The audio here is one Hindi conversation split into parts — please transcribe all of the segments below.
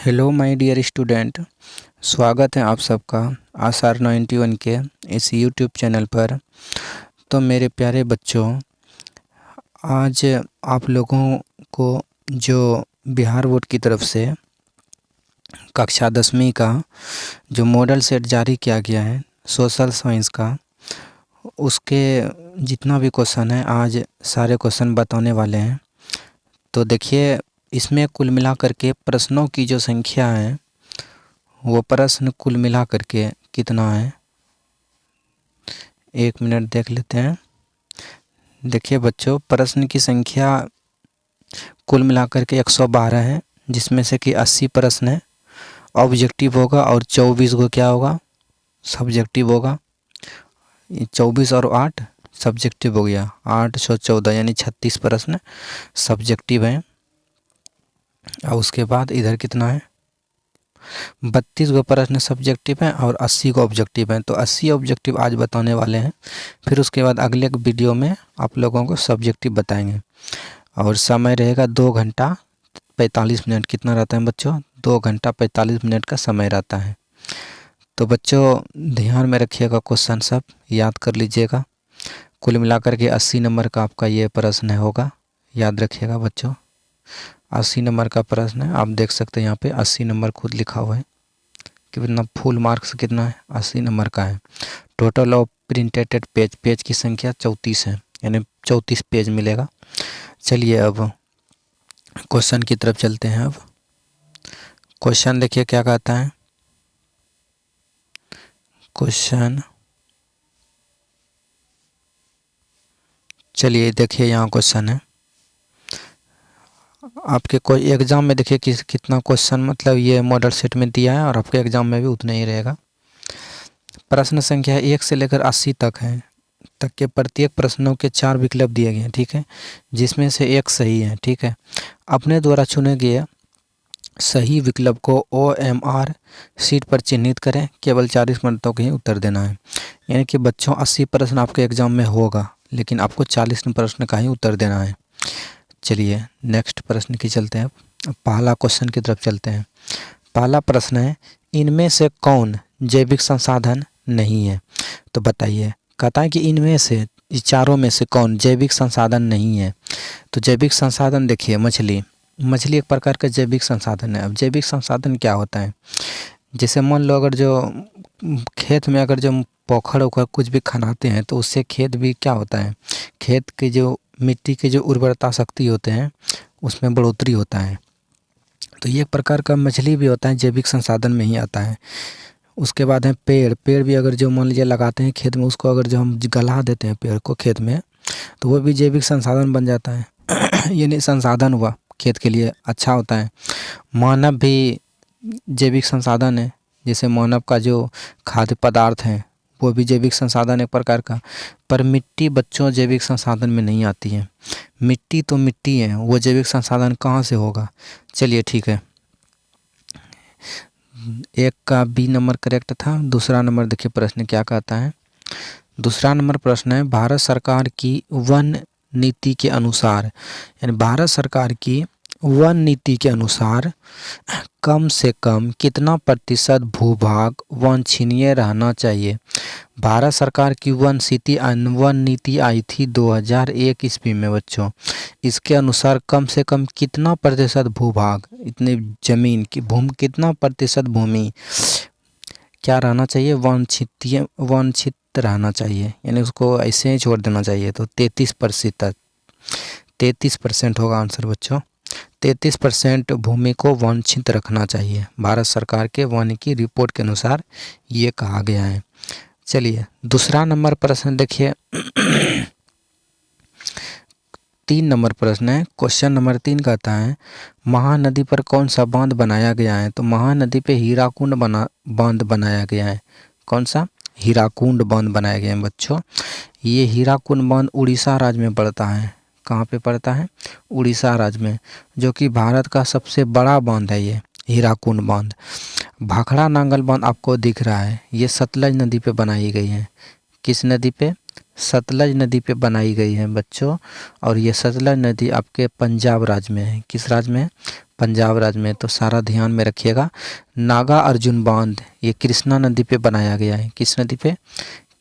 हेलो माय डियर स्टूडेंट, स्वागत है आप सबका आसार 91 के इस यूट्यूब चैनल पर। तो मेरे प्यारे बच्चों, आज आप लोगों को जो बिहार बोर्ड की तरफ से कक्षा 10वीं का जो मॉडल सेट जारी किया गया है सोशल साइंस का, उसके जितना भी क्वेश्चन है आज सारे क्वेश्चन बताने वाले हैं। तो देखिए, इसमें कुल मिलाकर के प्रश्नों की जो संख्या है वो प्रश्न कुल मिला करके कितना है, 1 मिनट देख लेते हैं। देखिए बच्चों, प्रश्न की संख्या कुल मिलाकर के 112 है, जिसमें से कि 80 प्रश्न है ऑब्जेक्टिव होगा और 24 को क्या होगा, सब्जेक्टिव होगा। 24 और 8 सब्जेक्टिव हो गया, 814 यानी 36 प्रश्न सब्जेक्टिव हैं। और उसके बाद इधर कितना है, 32 गो प्रश्न सब्जेक्टिव हैं और 80 को ऑब्जेक्टिव हैं। तो 80 ऑब्जेक्टिव आज बताने वाले हैं, फिर उसके बाद अगले वीडियो में आप लोगों को सब्जेक्टिव बताएंगे। और समय रहेगा 2 घंटा 45 मिनट। कितना रहता है बच्चों, 2 घंटा 45 मिनट का समय रहता है। तो बच्चों ध्यान में रखिएगा, क्वेश्चन सब याद कर लीजिएगा। कुल मिलाकर के 80 नंबर का आपका ये प्रश्न होगा, याद रखिएगा बच्चों। 80 नंबर का प्रश्न है, आप देख सकते हैं यहाँ पे 80 नंबर खुद लिखा हुआ है। कितना फुल मार्क्स कितना है, 80 नंबर का है। टोटल ऑफ प्रिंटेड पेज की संख्या 34 है, यानी 34 पेज मिलेगा। चलिए अब क्वेश्चन की तरफ चलते हैं। अब क्वेश्चन देखिए क्या कहता है। क्वेश्चन चलिए देखिए, यहाँ क्वेश्चन है आपके कोई एग्ज़ाम में। देखिए कितना क्वेश्चन मतलब ये मॉडल सेट में दिया है और आपके एग्ज़ाम में भी उतना ही रहेगा। प्रश्न संख्या 1 से लेकर 80 तक के प्रत्येक प्रश्नों के 4 विकल्प दिए गए हैं, ठीक है, जिसमें से एक सही है, ठीक है। अपने द्वारा चुने गए सही विकल्प को OMR शीट पर चिन्हित करें। केवल 40 मिनटों के ही उत्तर देना है। यानी कि बच्चों 80 प्रश्न आपके एग्ज़ाम में होगा, लेकिन आपको 40 प्रश्न का ही उत्तर देना है। चलिए नेक्स्ट प्रश्न की चलते हैं। पहला क्वेश्चन की तरफ चलते हैं। पहला प्रश्न है, इनमें से कौन जैविक संसाधन नहीं है। तो बताइए, कहता है कि इनमें से चारों में से कौन जैविक संसाधन नहीं है। तो जैविक संसाधन देखिए, मछली एक प्रकार का जैविक संसाधन है। अब जैविक संसाधन क्या होता है, जैसे मान लो अगर जो खेत में अगर जो पोखर ओखर कुछ भी खनाते हैं तो उससे खेत भी क्या होता है, खेत के जो मिट्टी के जो उर्वरता शक्ति होते हैं उसमें बढ़ोतरी होता है। तो ये एक प्रकार का मछली भी होता है, जैविक संसाधन में ही आता है। उसके बाद है पेड़ भी अगर जो मान लीजिए लगाते हैं खेत में, उसको अगर जो हम गला देते हैं पेड़ को खेत में, तो वो भी जैविक संसाधन बन जाता है। ये नहीं संसाधन हुआ, खेत के लिए अच्छा होता है। मानव भी जैविक संसाधन है, जैसे मानव का जो खाद्य पदार्थ है वो भी जैविक संसाधन एक प्रकार का। पर मिट्टी बच्चों जैविक संसाधन में नहीं आती है। मिट्टी तो मिट्टी है, वो जैविक संसाधन कहाँ से होगा। चलिए ठीक है, एक का बी नंबर करेक्ट था। दूसरा नंबर देखिए प्रश्न क्या कहता है। दूसरा नंबर प्रश्न है, भारत सरकार की वन नीति के अनुसार, यानी भारत सरकार की वन नीति के अनुसार कम से कम कितना प्रतिशत भूभाग वांछनीय रहना चाहिए। भारत सरकार की वन नीति आई थी 2001 ईस्वी में बच्चों। इसके अनुसार कम से कम कितना प्रतिशत भूभाग, इतने जमीन की कितना प्रतिशत भूमि क्या रहना चाहिए, वांछित रहना चाहिए, यानी उसको ऐसे ही छोड़ देना चाहिए। तो 33% होगा आंसर बच्चों। 33% भूमि को वांछित रखना चाहिए, भारत सरकार के वन की रिपोर्ट के अनुसार ये कहा गया है। चलिए दूसरा नंबर प्रश्न देखिए। 3 नंबर प्रश्न है। क्वेश्चन नंबर 3 कहता है, महानदी पर कौन सा बांध बनाया गया है। तो महानदी पे हीराकुंड बांध बनाया गया है। कौन सा, हीराकुंड बांध बनाया गया है बच्चों। ये हीराकुंड बांध उड़ीसा राज्य में पड़ता है। कहाँ पे पड़ता है, उड़ीसा राज्य में, जो कि भारत का सबसे बड़ा बांध है ये हीराकुंड बांध। भाखड़ा नांगल बांध आपको दिख रहा है, ये सतलज नदी पे बनाई गई है। किस नदी पे, सतलज नदी पे बनाई गई है बच्चों। और ये सतलज नदी आपके पंजाब राज्य में है। किस राज्य में, पंजाब राज्य में, तो सारा ध्यान में रखिएगा। नागा अर्जुन बांध ये कृष्णा नदी पे बनाया गया है। किस नदी पे?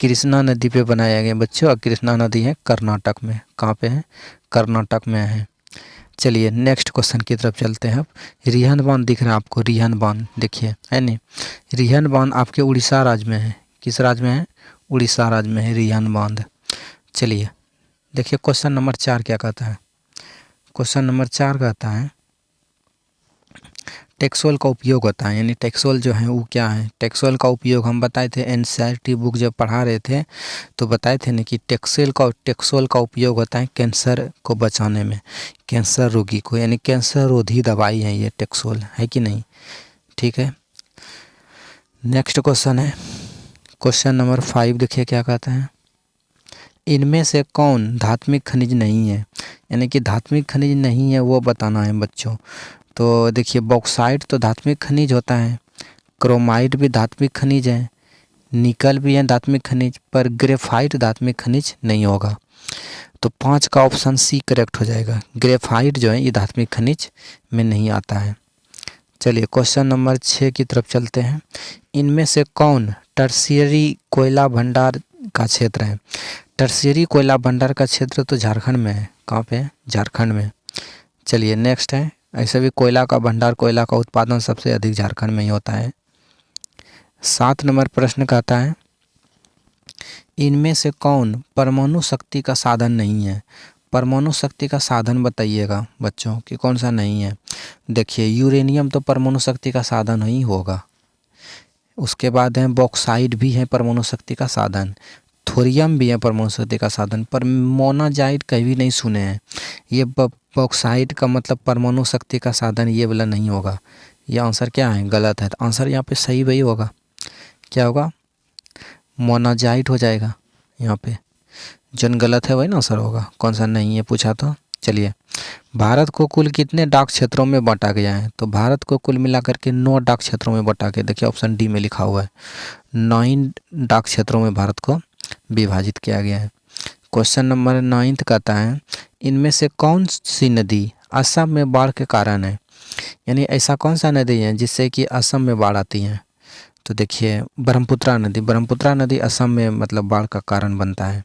कृष्णा नदी पे बनाया गया बच्चों। और कृष्णा नदी है कर्नाटक में। कहाँ पे है? कर्नाटक में है। चलिए नेक्स्ट क्वेश्चन की तरफ चलते हैं। अब रिहंद बांध दिख रहा है आपको? रिहंद बांध देखिए, है नहीं? रिहंद बांध आपके उड़ीसा राज्य में है। किस राज्य में है? उड़ीसा राज्य में है रिहंद बांध। चलिए देखिए क्वेश्चन नंबर 4 क्या कहता है। क्वेश्चन नंबर 4 कहता है टेक्सोल का उपयोग होता है। यानी टेक्सोल जो है वो क्या है? टेक्सोल का उपयोग हम बताए थे एनसीईआरटी बुक जब पढ़ा रहे थे तो बताए थे ना कि टेक्सोल का उपयोग होता है कैंसर को बचाने में, कैंसर रोगी को, यानी कैंसर रोधी दवाई है ये टेक्सोल, है कि नहीं? ठीक है। नेक्स्ट क्वेश्चन है क्वेश्चन नंबर 5 देखिए क्या कहता है। इनमें से कौन धात्विक खनिज नहीं है? यानी कि धात्विक खनिज नहीं है वो बताना है बच्चों। तो देखिए बॉक्साइट तो धात्विक खनिज होता है, क्रोमाइट भी धात्विक खनिज है, निकल भी है धात्विक खनिज, पर ग्रेफाइट धात्विक खनिज नहीं होगा। तो 5 का ऑप्शन सी करेक्ट हो जाएगा। ग्रेफाइट जो है ये धात्विक खनिज में नहीं आता है। चलिए क्वेश्चन नंबर 6 की तरफ चलते हैं। इनमें से कौन टर्शियरी कोयला भंडार का क्षेत्र है? टर्शियरी कोयला भंडार का क्षेत्र तो झारखंड में है। कहाँ पे है? झारखंड में। चलिए नेक्स्ट है, ऐसे भी कोयला का भंडार, कोयला का उत्पादन सबसे अधिक झारखंड में ही होता है। 7 नंबर प्रश्न कहता है इनमें से कौन परमाणु शक्ति का साधन नहीं है? परमाणु शक्ति का साधन बताइएगा बच्चों कि कौन सा नहीं है। देखिए यूरेनियम तो परमाणु शक्ति का साधन ही होगा। उसके बाद है बॉक्साइट भी है परमाणु शक्ति का साधन, थोरियम भी है परमाणु शक्ति का साधन, पर मोनाजाइट कहीं भी नहीं सुने हैं। ये बॉक्साइट का मतलब परमाणु शक्ति का साधन ये वाला नहीं होगा। ये आंसर क्या है? गलत है। तो आंसर यहाँ पे सही वही होगा। क्या होगा? मोनाजाइट हो जाएगा यहाँ पे। जन गलत है वही ना आंसर होगा। कौन सा नहीं है पूछा तो। चलिए भारत को कुल कितने डाक क्षेत्रों में बांटा गया है? तो भारत को कुल मिलाकर के 9 डाक क्षेत्रों में बांटा गया। देखिए ऑप्शन डी में लिखा हुआ है 9 डाक क्षेत्रों में भारत को विभाजित किया गया है। क्वेश्चन नंबर 9 कहता है इनमें से कौन सी नदी असम में बाढ़ के कारण है? यानी ऐसा कौन सा नदी है जिससे कि असम में बाढ़ आती है? तो देखिए ब्रह्मपुत्रा नदी। ब्रह्मपुत्रा नदी असम में मतलब बाढ़ का कारण बनता है।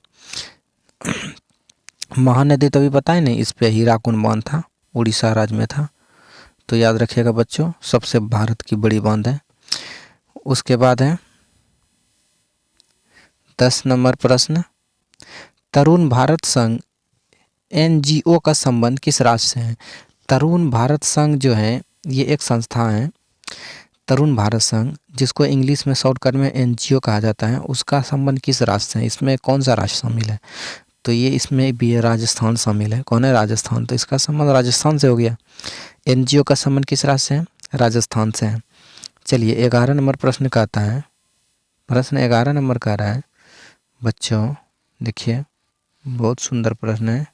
महानदी तो भी पता है नहीं, इस पे हीराकुंड बांध था, उड़ीसा राज्य में था। तो याद रखिएगा बच्चों सबसे भारत की बड़ी बांध है। उसके बाद है 10 नंबर प्रश्न, तरुण भारत संघ एनजीओ का संबंध किस राज्य से है? तरुण भारत संघ जो है ये एक संस्था है, तरुण भारत संघ जिसको इंग्लिश में शॉर्टकट में एनजीओ कहा जाता है, उसका संबंध किस राज्य से है? इसमें कौन सा राज्य शामिल है? तो ये इसमें भी राजस्थान शामिल है। कौन है? राजस्थान। तो इसका संबंध राजस्थान से हो गया। एनजीओ का संबंध किस राज्य से है? राजस्थान से है। चलिए 11 नंबर प्रश्न कहता है, प्रश्न 11 नंबर कह रहा है बच्चों देखिए बहुत सुंदर प्रश्न है।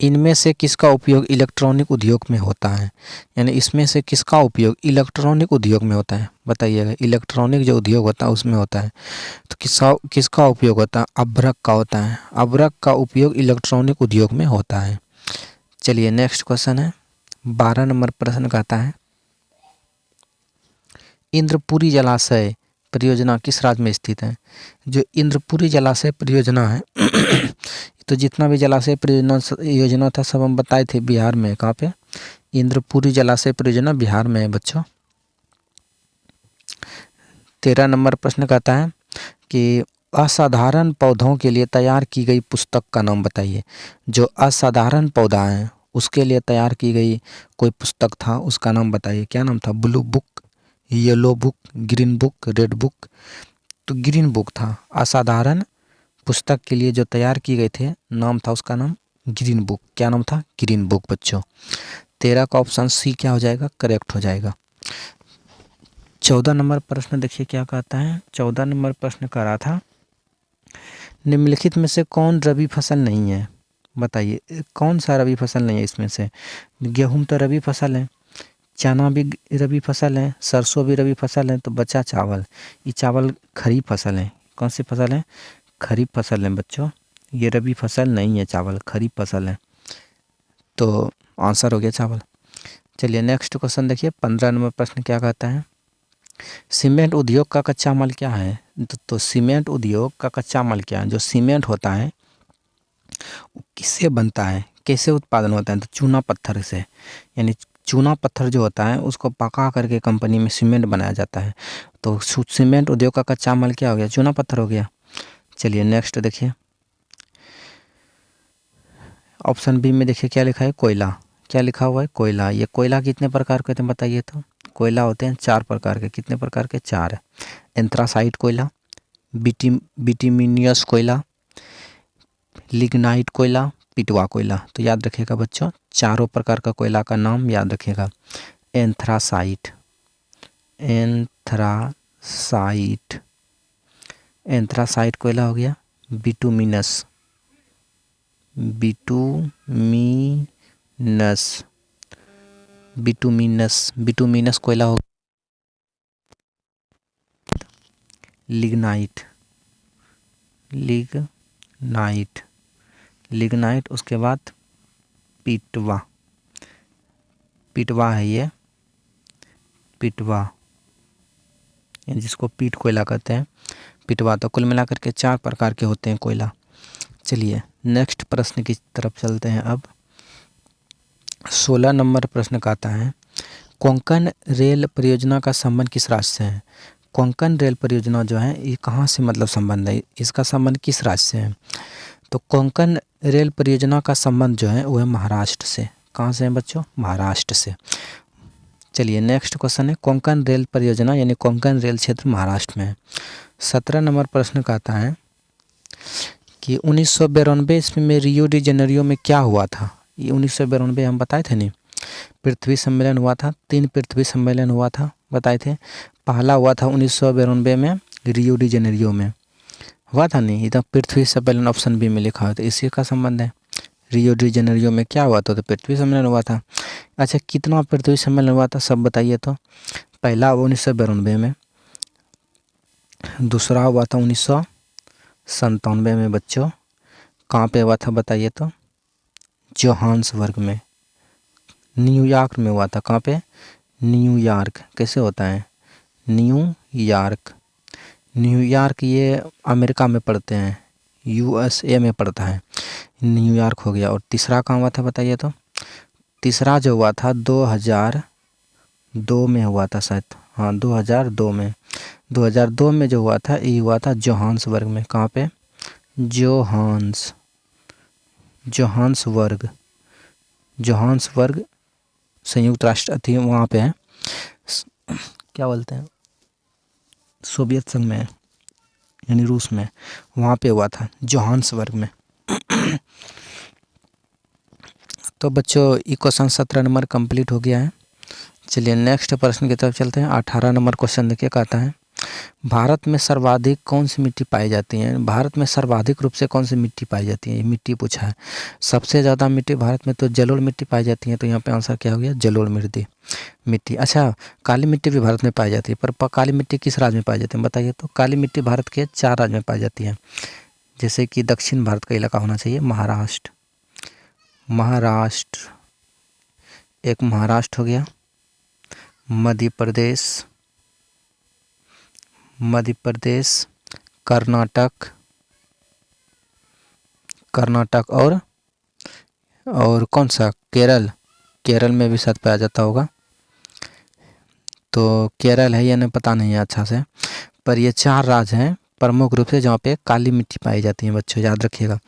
इनमें से किसका उपयोग इलेक्ट्रॉनिक उद्योग में होता है? यानी इसमें से किसका उपयोग इलेक्ट्रॉनिक उद्योग में होता है? बताइएगा। इलेक्ट्रॉनिक जो उद्योग होता है उसमें होता है। तो किसका उपयोग होता है? अभ्रक का होता है। अभ्रक का उपयोग इलेक्ट्रॉनिक उद्योग में होता है। चलिए नेक्स्ट क्वेश्चन है 12 नंबर प्रश्न कहता है इंद्रपुरी जलाशय परियोजना किस राज्य में स्थित है? जो इंद्रपुरी जलाशय परियोजना है तो जितना भी जलाशय योजना था सब हम बताए थे बिहार में। कहाँ पे? इंद्रपुरी जलाशय परियोजना बिहार में है बच्चों। 13 नंबर प्रश्न कहता है कि असाधारण पौधों के लिए तैयार की गई पुस्तक का नाम बताइए। जो असाधारण पौधा है उसके लिए तैयार की गई कोई पुस्तक था, उसका नाम बताइए। क्या नाम था? Blue book, yellow book, green book, red book. तो ग्रीन बुक था। असाधारण पुस्तक के लिए जो तैयार की गए थे नाम था उसका नाम ग्रीन बुक। क्या नाम था? ग्रीन बुक बच्चों। 13 का ऑप्शन सी क्या हो जाएगा? करेक्ट हो जाएगा। 14 नंबर प्रश्न देखिए क्या कहता है। 14 नंबर प्रश्न कह रहा था निम्नलिखित में से कौन रबी फसल नहीं है? बताइए कौन सा रबी फसल नहीं है इसमें से? गेहूं तो रबी फसल है, चना भी रबी फसल है, सरसों भी रबी फसल है, तो बचा चावल। ये चावल खरीफ फसल है। कौन सी फसल है? खरीफ फसल है बच्चों। ये रबी फसल नहीं है चावल, खरीफ फसल है। तो आंसर हो गया चावल। चलिए नेक्स्ट क्वेश्चन देखिए, 15 नंबर प्रश्न क्या कहता है, सीमेंट उद्योग का कच्चा माल क्या है। तो सीमेंट उद्योग का कच्चा माल क्या है। जो सीमेंट होता है वो किससे बनता है, कैसे उत्पादन होता है, तो चूना पत्थर से, यानी चूना पत्थर जो होता है उसको पका करके कंपनी में सीमेंट बनाया जाता है। तो सीमेंट उद्योग का कच्चा माल क्या हो गया, चूना पत्थर हो गया। चलिए नेक्स्ट देखिए, ऑप्शन बी में देखिए क्या लिखा है, कोयला। क्या लिखा हुआ है, कोयला। ये कोयला कितने प्रकार के होते हैं बताइए तो। कोयला होते हैं 4 प्रकार के। कितने प्रकार के, 4। एंथ्रासाइट कोयला, बिटुमिनियस कोयला, लिग्नाइट कोयला, पिटवा कोयला। तो याद रखिएगा बच्चों, चारों प्रकार का कोयला का नाम याद रखिएगा। एंथ्रासाइट, एंथ्रासाइट, एंथ्रासाइट कोयला हो गया। बिटुमिनस, बिटुमिनस, बिटुमिनस, बिटुमिनस कोयला हो। Lignite, lignite, lignite. उसके बाद पिटवा, पिटवा है ये, पिटवा, जिसको पीट कोयला कहते हैं, पिटवा। तो कुल मिलाकर के 4 प्रकार के होते हैं कोयला। चलिए नेक्स्ट प्रश्न की तरफ चलते हैं अब। 16 नंबर प्रश्न का आता है, कोंकण रेल परियोजना का संबंध किस राज्य से है। कोंकण रेल परियोजना जो है ये कहाँ से मतलब संबंध है, इसका संबंध किस राज्य से है। तो कोंकण रेल परियोजना का संबंध जो है वो है महाराष्ट्र से। कहाँ से है बच्चों, महाराष्ट्र से। चलिए नेक्स्ट क्वेश्चन है, कोंकण रेल परियोजना यानी कोंकण रेल क्षेत्र महाराष्ट्र में है। 17 नंबर प्रश्न का आता है कि 1992 ईस्वी में रियो डी जेनेरियो में क्या हुआ था। ये 1992 हम बताए थे नहीं, पृथ्वी सम्मेलन हुआ था। 3 पृथ्वी सम्मेलन हुआ था बताए थे। पहला हुआ था 1992 में रियो डी जेनेरियो में हुआ था नहीं, इधर पृथ्वी सम्मेलन ऑप्शन बी में लिखा हुआ था, इसी का संबंध है। रियो डी जेनेरियो में क्या हुआ था, तो पृथ्वी सम्मेलन हुआ था। अच्छा कितना पृथ्वी सम्मेलन हुआ था सब बताइए तो। पहला 1992 में, दूसरा हुआ था 1997 में बच्चों। कहाँ पे हुआ था बताइए तो, जोहान्सबर्ग में, न्यूयॉर्क में हुआ था। कहाँ पे, न्यूयॉर्क। कैसे होता है, न्यूयॉर्क, न्यूयॉर्क ये अमेरिका में पड़ते हैं, यूएसए में पड़ता है, न्यूयॉर्क हो गया। और तीसरा कहाँ हुआ था बताइए तो। तीसरा जो हुआ था 2002 में हुआ था शायद, हाँ 2002 में। 2002 में जो हुआ था ये हुआ था जोहान्सबर्ग में। कहाँ पे, जोहान्सबर्ग, जोहान्सबर्ग संयुक्त राष्ट्र थी वहाँ पे है, क्या बोलते हैं, सोवियत संघ में यानी रूस में, वहाँ पे हुआ था जोहान्सबर्ग में। तो बच्चों ये क्वेश्चन 17 नंबर कंप्लीट हो गया है। चलिए नेक्स्ट प्रश्न की तरफ चलते हैं। 18 नंबर क्वेश्चन देखिए कहता है, भारत में सर्वाधिक कौन सी मिट्टी पाई जाती है। भारत में सर्वाधिक रूप से कौन सी मिट्टी पाई जाती है, ये मिट्टी पूछा है। सबसे ज़्यादा मिट्टी भारत में तो जलोढ़ मिट्टी पाई जाती है, तो यहाँ पे आंसर क्या हो गया, जलोढ़ मिट्टी। अच्छा काली मिट्टी भी भारत में पाई जाती है, पर काली मिट्टी किस राज्य में पाई जाती है बताइए तो। काली मिट्टी भारत के 4 राज्य में पाई जाती है, जैसे कि दक्षिण भारत का इलाका होना चाहिए, महाराष्ट्र, एक महाराष्ट्र हो गया, मध्य प्रदेश, कर्नाटक और कौन सा, केरल में भी शायद पाया जाता होगा। तो केरल है या नहीं पता नहीं है अच्छा से, पर ये 4 राज्य हैं प्रमुख रूप से जहाँ पे काली मिट्टी पाई जाती है बच्चों, याद रखिएगा।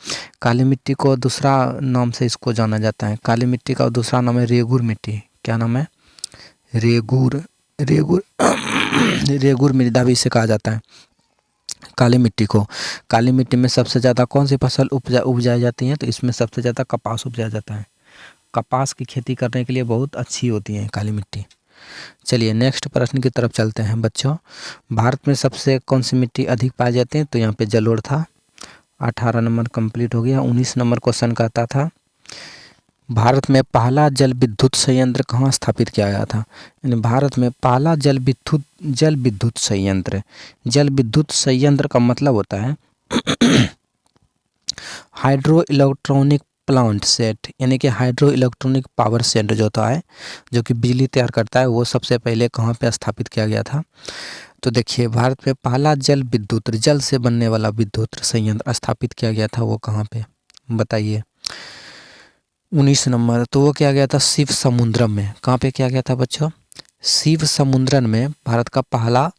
काली मिट्टी को दूसरा नाम से इसको जाना जाता है, काली मिट्टी का दूसरा नाम है रेगुर मिट्टी। क्या नाम है, रेगुर मृदा भी इसे कहा जाता है काली मिट्टी को। काली मिट्टी में सबसे ज़्यादा कौन सी फसल उपजाई जाती है, तो इसमें सबसे ज़्यादा कपास उपजाया जाता है। कपास की खेती करने के लिए बहुत अच्छी होती है काली मिट्टी। चलिए नेक्स्ट प्रश्न की तरफ चलते हैं बच्चों। भारत में सबसे कौन सी मिट्टी अधिक पाई जाती है, तो यहाँ पे जलोढ़ था। 18 नंबर कंप्लीट हो गया। 19 नंबर क्वेश्चन कहता था, भारत में पहला जल विद्युत संयंत्र कहाँ स्थापित किया गया था। यानी भारत में पहला जल विद्युत संयंत्र का मतलब होता है हाइड्रो इलेक्ट्रॉनिक प्लांट सेट यानी कि हाइड्रो इलेक्ट्रॉनिक पावर सेंटर जो होता है, जो कि बिजली तैयार करता है, वो सबसे पहले कहाँ पे स्थापित किया गया था? तो देखिए, भारत में पहला जल से बनने वाला विद्युत संयंत्र स्थापित किया गया था, वो कहाँ पे बताइए? 19 नंबर। तो वो किया गया था शिव समुद्रम में। कहाँ पे किया गया था बच्चों? शिव समुद्रम में भारत का पहला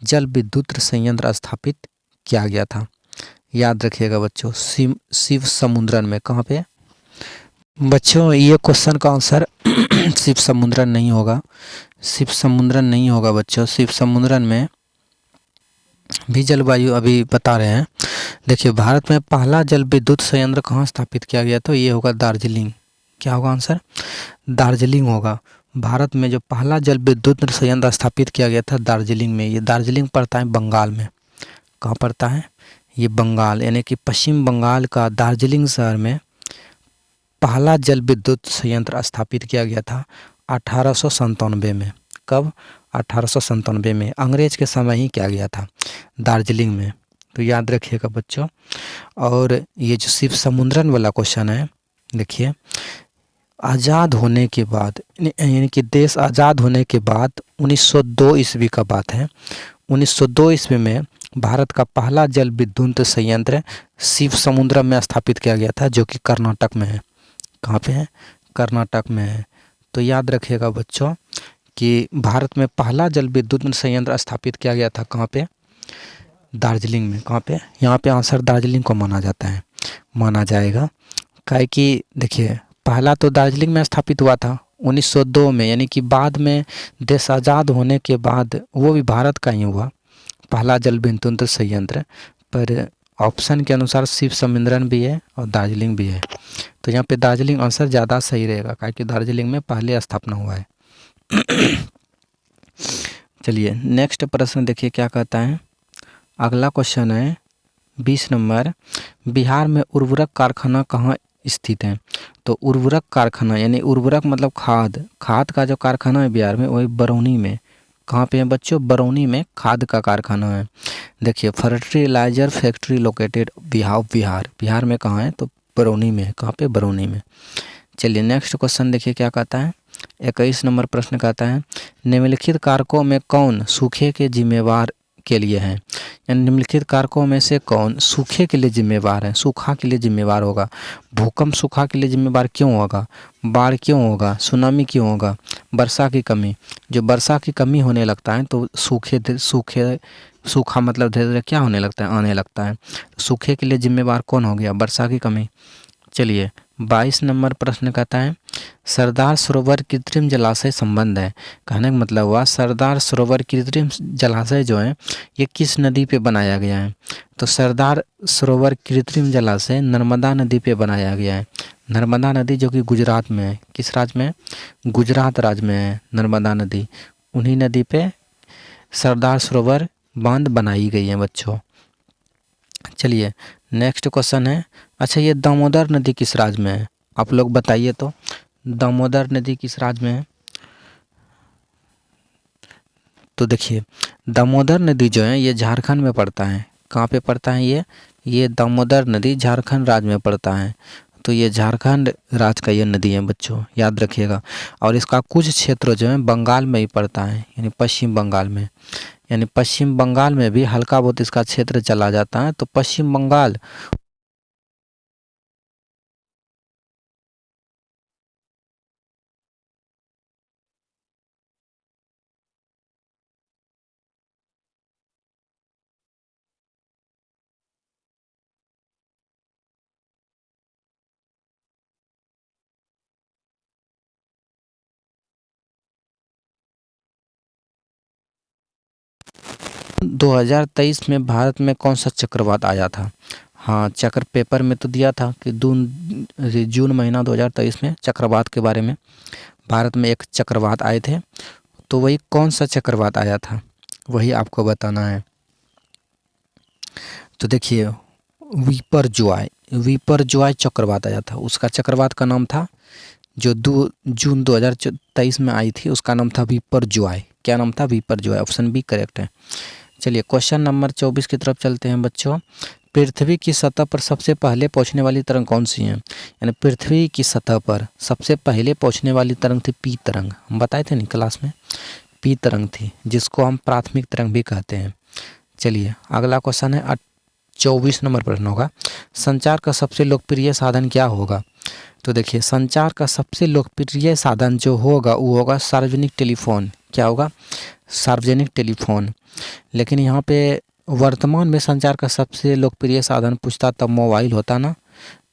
जल विद्युत संयंत्र स्थापित किया गया था। याद रखिएगा बच्चों, शिव समुद्रम में। कहाँ पे बच्चों? ये क्वेश्चन का आंसर शिव समुद्रम नहीं होगा, शिव समुद्रम नहीं होगा बच्चों। शिव समुद्रम में भी जलवायु अभी बता रहे हैं। देखिए, भारत में पहला जल विद्युत संयंत्र कहाँ स्थापित किया गया? तो ये होगा दार्जिलिंग। क्या होगा आंसर? दार्जिलिंग होगा। भारत में जो पहला जल विद्युत संयंत्र स्थापित किया गया था, दार्जिलिंग में। ये दार्जिलिंग पड़ता है बंगाल में। कहाँ पड़ता है? ये बंगाल, यानी कि पश्चिम बंगाल का दार्जिलिंग शहर में पहला जल विद्युत संयंत्र स्थापित किया गया था 1897 में। कब? 1897 में। अंग्रेज के समय ही किया गया था दार्जिलिंग में। तो याद रखिएगा बच्चों। और ये जो शिव समुद्रम वाला क्वेश्चन है, देखिए, आज़ाद होने के बाद, यानी कि देश आज़ाद होने के बाद 1902 ईस्वी का बात है। 1902 ईस्वी में भारत का पहला जल विद्युत संयंत्र शिव समुद्रम में स्थापित किया गया था, जो कि कर्नाटक में है। कहाँ पे है? कर्नाटक में है। तो याद रखिएगा बच्चों कि भारत में पहला जल विद्युत संयंत्र स्थापित किया गया था कहाँ पे? दार्जिलिंग में। कहाँ पे? यहाँ पे आंसर दार्जिलिंग को माना जाता है, माना जाएगा। काहे कि देखिए, पहला तो दार्जिलिंग में स्थापित हुआ था 1902 में, यानी कि बाद में देश आज़ाद होने के बाद वो भी भारत का ही हुआ पहला जल विद्युत संयंत्र। पर ऑप्शन के अनुसार शिव समुद्रम भी है और दार्जिलिंग भी है। तो यहाँ पे दार्जिलिंग आंसर ज़्यादा सही रहेगा, काहे कि दार्जिलिंग में पहले स्थापना हुआ है। चलिए, नेक्स्ट प्रश्न देखिए क्या कहता है। अगला क्वेश्चन है 20 नंबर। बिहार में उर्वरक कारखाना कहाँ स्थित है? तो उर्वरक कारखाना, यानी उर्वरक मतलब खाद का जो कारखाना है बिहार में, वही बरौनी में। कहाँ पे है बच्चों? बरौनी में खाद का कारखाना है। देखिए, फर्टिलाइजर फैक्ट्री लोकेटेड बिहार में कहाँ है? तो बरौनी में है। कहाँ पे? बरौनी में। चलिए, नेक्स्ट क्वेश्चन देखिए क्या कहता है। 21 नंबर प्रश्न कहता है, निम्नलिखित कारकों में कौन सूखे के जिम्मेवार के लिए है? यानी निम्नलिखित कारकों में से कौन सूखे के लिए जिम्मेवार है? सूखा के लिए जिम्मेवार होगा। भूकंप सूखा के लिए जिम्मेवार क्यों होगा? बाढ़ क्यों होगा? सुनामी क्यों होगा? वर्षा की कमी। जो वर्षा की कमी होने लगता है तो सूखा मतलब धीरे धीरे क्या होने लगता है? आने लगता है। सूखे के लिए जिम्मेवार कौन हो गया? वर्षा की कमी। चलिए, 22 नंबर प्रश्न कहता है, सरदार सरोवर कृत्रिम जलाशय संबंध है। कहने का मतलब हुआ, सरदार सरोवर कृत्रिम जलाशय जो है ये किस नदी पे बनाया गया है? तो सरदार सरोवर कृत्रिम जलाशय नर्मदा नदी पे बनाया गया है। नर्मदा नदी जो कि गुजरात में है। किस राज्य में? गुजरात राज्य में है नर्मदा नदी। उन्हीं नदी पे सरदार सरोवर बांध बनाई गई है बच्चों। चलिए, नेक्स्ट क्वेश्चन है, अच्छा, ये दामोदर नदी किस राज्य में है? आप लोग बताइए तो, दामोदर नदी किस राज्य में है? तो देखिए, दामोदर नदी जो है ये झारखंड में पड़ता है। कहाँ पे पड़ता है ये दामोदर नदी झारखंड राज्य में पड़ता है। तो ये झारखंड राज्य का ये नदी है बच्चों, याद रखिएगा। और इसका कुछ क्षेत्र जो है बंगाल में ही पड़ता है, यानी पश्चिम बंगाल में। यानी पश्चिम बंगाल में भी हल्का बहुत इसका क्षेत्र चला जाता है। तो पश्चिम बंगाल 2023 में भारत में कौन सा चक्रवात आया था? हाँ, चक्र पेपर में तो दिया था कि जून महीना 2023 में चक्रवात के बारे में भारत में एक चक्रवात आए थे। तो वही कौन सा चक्रवात आया था वही आपको बताना है। तो देखिए, विपरजॉय चक्रवात आया था। उसका चक्रवात का नाम था, जो जून 2023 में आई थी, उसका नाम था विपरजॉय। क्या नाम था? विपरजॉय। ऑप्शन बी करेक्ट है। चलिए क्वेश्चन नंबर 24 की तरफ चलते हैं बच्चों। पृथ्वी की सतह पर सबसे पहले पहुंचने वाली तरंग कौन सी है? यानी पृथ्वी की सतह पर सबसे पहले पहुंचने वाली तरंग थी पी तरंग। हम बताए थे नहीं क्लास में, पी तरंग थी, जिसको हम प्राथमिक तरंग भी कहते हैं। चलिए अगला क्वेश्चन है 24 नंबर प्रश्न होगा, संचार का सबसे लोकप्रिय साधन क्या होगा? तो देखिए संचार का सबसे लोकप्रिय साधन जो होगा वो होगा सार्वजनिक टेलीफोन। क्या होगा? सार्वजनिक टेलीफोन। लेकिन यहाँ पे वर्तमान में संचार का सबसे लोकप्रिय साधन पूछता तब मोबाइल होता ना,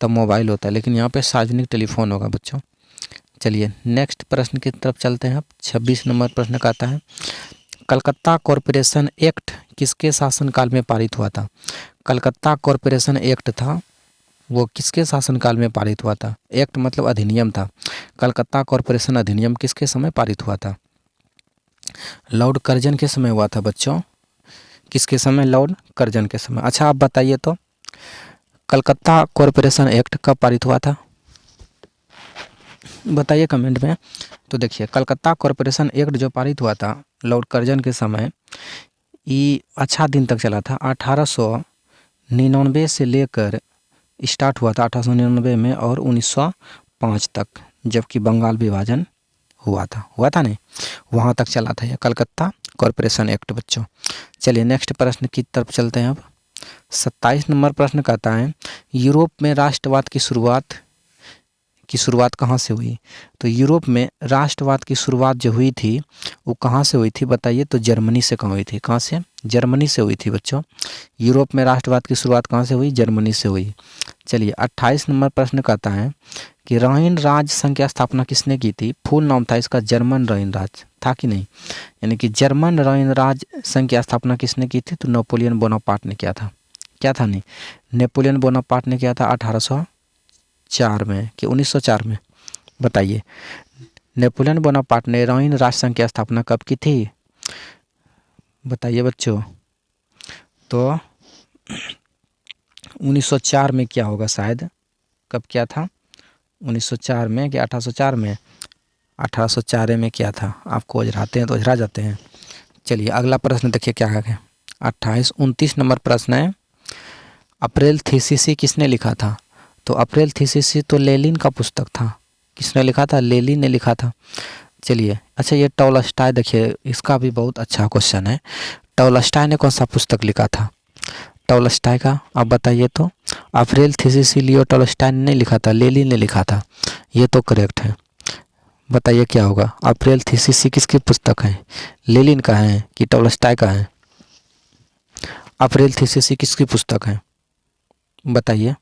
तब मोबाइल होता, लेकिन यहाँ पे सार्वजनिक टेलीफोन होगा बच्चों। चलिए नेक्स्ट प्रश्न की तरफ चलते हैं। अब 26 नंबर प्रश्न का आता है, कलकत्ता कॉरपोरेशन एक्ट किसके शासनकाल में पारित हुआ था? कलकत्ता कॉरपोरेशन एक्ट था वो किसके शासनकाल में पारित हुआ था? एक्ट मतलब अधिनियम था। कलकत्ता कॉरपोरेशन अधिनियम किसके समय पारित हुआ था? लॉर्ड कर्जन के समय हुआ था बच्चों। किसके समय? लॉर्ड कर्जन के समय। अच्छा आप बताइए तो कलकत्ता कॉरपोरेशन एक्ट कब पारित हुआ था? बताइए कमेंट में। तो देखिए कलकत्ता कॉरपोरेशन एक्ट जो पारित हुआ था लॉर्ड कर्जन के समय, ये अच्छा दिन तक चला था। 1899 से लेकर स्टार्ट हुआ था 1899 में और 1905 तक, जबकि बंगाल विभाजन हुआ था नहीं, वहाँ तक चला था ये कलकत्ता कॉरपोरेशन एक्ट बच्चों। चलिए नेक्स्ट प्रश्न की तरफ चलते हैं। अब 27 नंबर प्रश्न कहता है, यूरोप में राष्ट्रवाद की शुरुआत कहाँ से हुई? तो यूरोप में राष्ट्रवाद की शुरुआत जो हुई थी वो कहाँ से हुई थी बताइए? तो जर्मनी से कहाँ हुई थी? कहाँ से? जर्मनी से हुई थी बच्चों। यूरोप में राष्ट्रवाद की शुरुआत कहाँ से हुई? जर्मनी से हुई। चलिए 28 नंबर प्रश्न कहता है कि राइन राज संघ की स्थापना किसने की थी? फुल नाम था इसका जर्मन राइन राज, था कि नहीं? यानी कि जर्मन राइन राज संघ की स्थापना किसने की थी? तो नेपोलियन बोनापार्ट ने किया था। क्या था? नहीं, नेपोलियन बोनापार्ट ने किया था 1804 में कि 1904 में? बताइए नेपोलियन बोनापार्ट ने राइन राज संघ की स्थापना कब की थी? बताइए बच्चों। तो 1904 में क्या होगा शायद? कब क्या था? 1904 में कि 1804 में? 1804 में क्या था? आपको ओझराते हैं तो ओझरा जाते हैं। चलिए अगला प्रश्न देखिए क्या है। 29 नंबर प्रश्न है, अप्रैल थीसिस किसने लिखा था? तो अप्रैल थीसिस तो लेनिन का पुस्तक था। किसने लिखा था? लेनिन ने लिखा था। चलिए अच्छा ये टॉलस्टॉय, देखिए इसका भी बहुत अच्छा क्वेश्चन है। टॉलस्टॉय ने कौन सा पुस्तक लिखा था? टॉलस्टॉय का आप बताइए तो। अप्रैल थीसिस लियो टॉलस्टॉय ने नहीं लिखा था, लेनिन ने लिखा था। ये तो करेक्ट है। बताइए क्या होगा? अप्रैल थीसिस किसकी पुस्तक है? लेनिन का है कि टॉलस्टॉय का है? अप्रैल थीसिस किसकी पुस्तक है बताइए?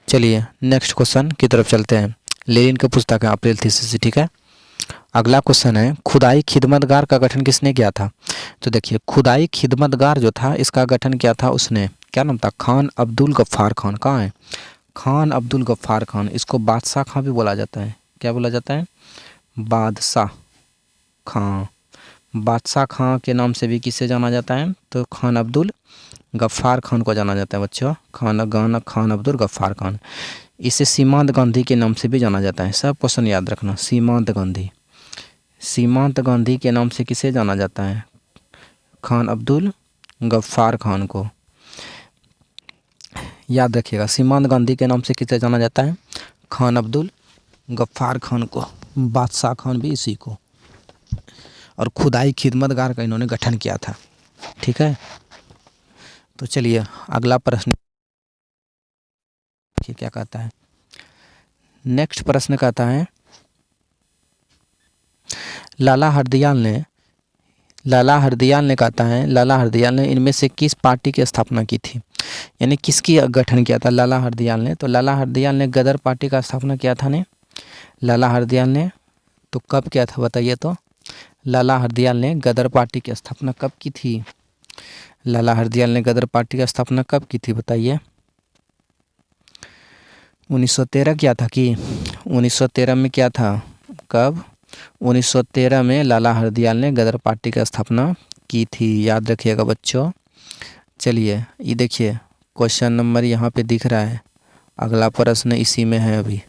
चलिए नेक्स्ट क्वेश्चन की तरफ चलते हैं। लेनिन की पुस्तक है अप्रैल थीसिस, ठीक है। अगला क्वेश्चन है, खुदाई खिदमतगार का गठन किसने किया था? तो देखिए खुदाई खिदमतगार जो था इसका गठन किया था उसने, क्या नाम था? खान अब्दुल गफ्फार खान। कहाँ है? खान अब्दुल गफ्फार खान। इसको बादशाह खां भी बोला जाता है। क्या बोला जाता है? बादशाह खां। बादशाह खां के नाम से भी किसे जाना जाता है? तो खान अब्दुल गफ्फार खान को जाना जाता है बच्चों। खान अब्दुल गफ्फार खान। इसे सीमांत गांधी के नाम से भी जाना जाता है। सब क्वेश्चन याद रखना। सीमांत गांधी, सीमांत गांधी के नाम से किसे जाना जाता है? खान अब्दुल गफ्फार खान को याद रखिएगा। सीमांत गांधी के नाम से किसे जाना जाता है? खान अब्दुल गफ्फार खान को। बादशाह खान भी इसी को। और खुदाई खिदमतगार का इन्होंने गठन किया था, ठीक है। तो चलिए अगला प्रश्न क्या कहता है। नेक्स्ट प्रश्न कहता है, लाला हरदयाल ने कहता है, लाला हरदयाल ने इनमें से किस पार्टी की स्थापना की थी? यानी किसकी गठन किया था लाला हरदयाल ने? तो लाला हरदयाल ने गदर पार्टी का स्थापना किया था ने लाला हरदयाल ने। तो कब किया था बताइए तो? लाला हरदयाल ने गदर पार्टी की स्थापना कब की थी? लाला हरदयाल ने गदर पार्टी की स्थापना कब की थी बताइए? 1913 किया था कि 1913 में किया था? कब? 1913 में लाला हरदयाल ने गदर पार्टी की स्थापना की थी, याद रखिएगा बच्चों। चलिए ये देखिए क्वेश्चन नंबर यहाँ पे दिख रहा है अगला प्रश्न इसी में है अभी।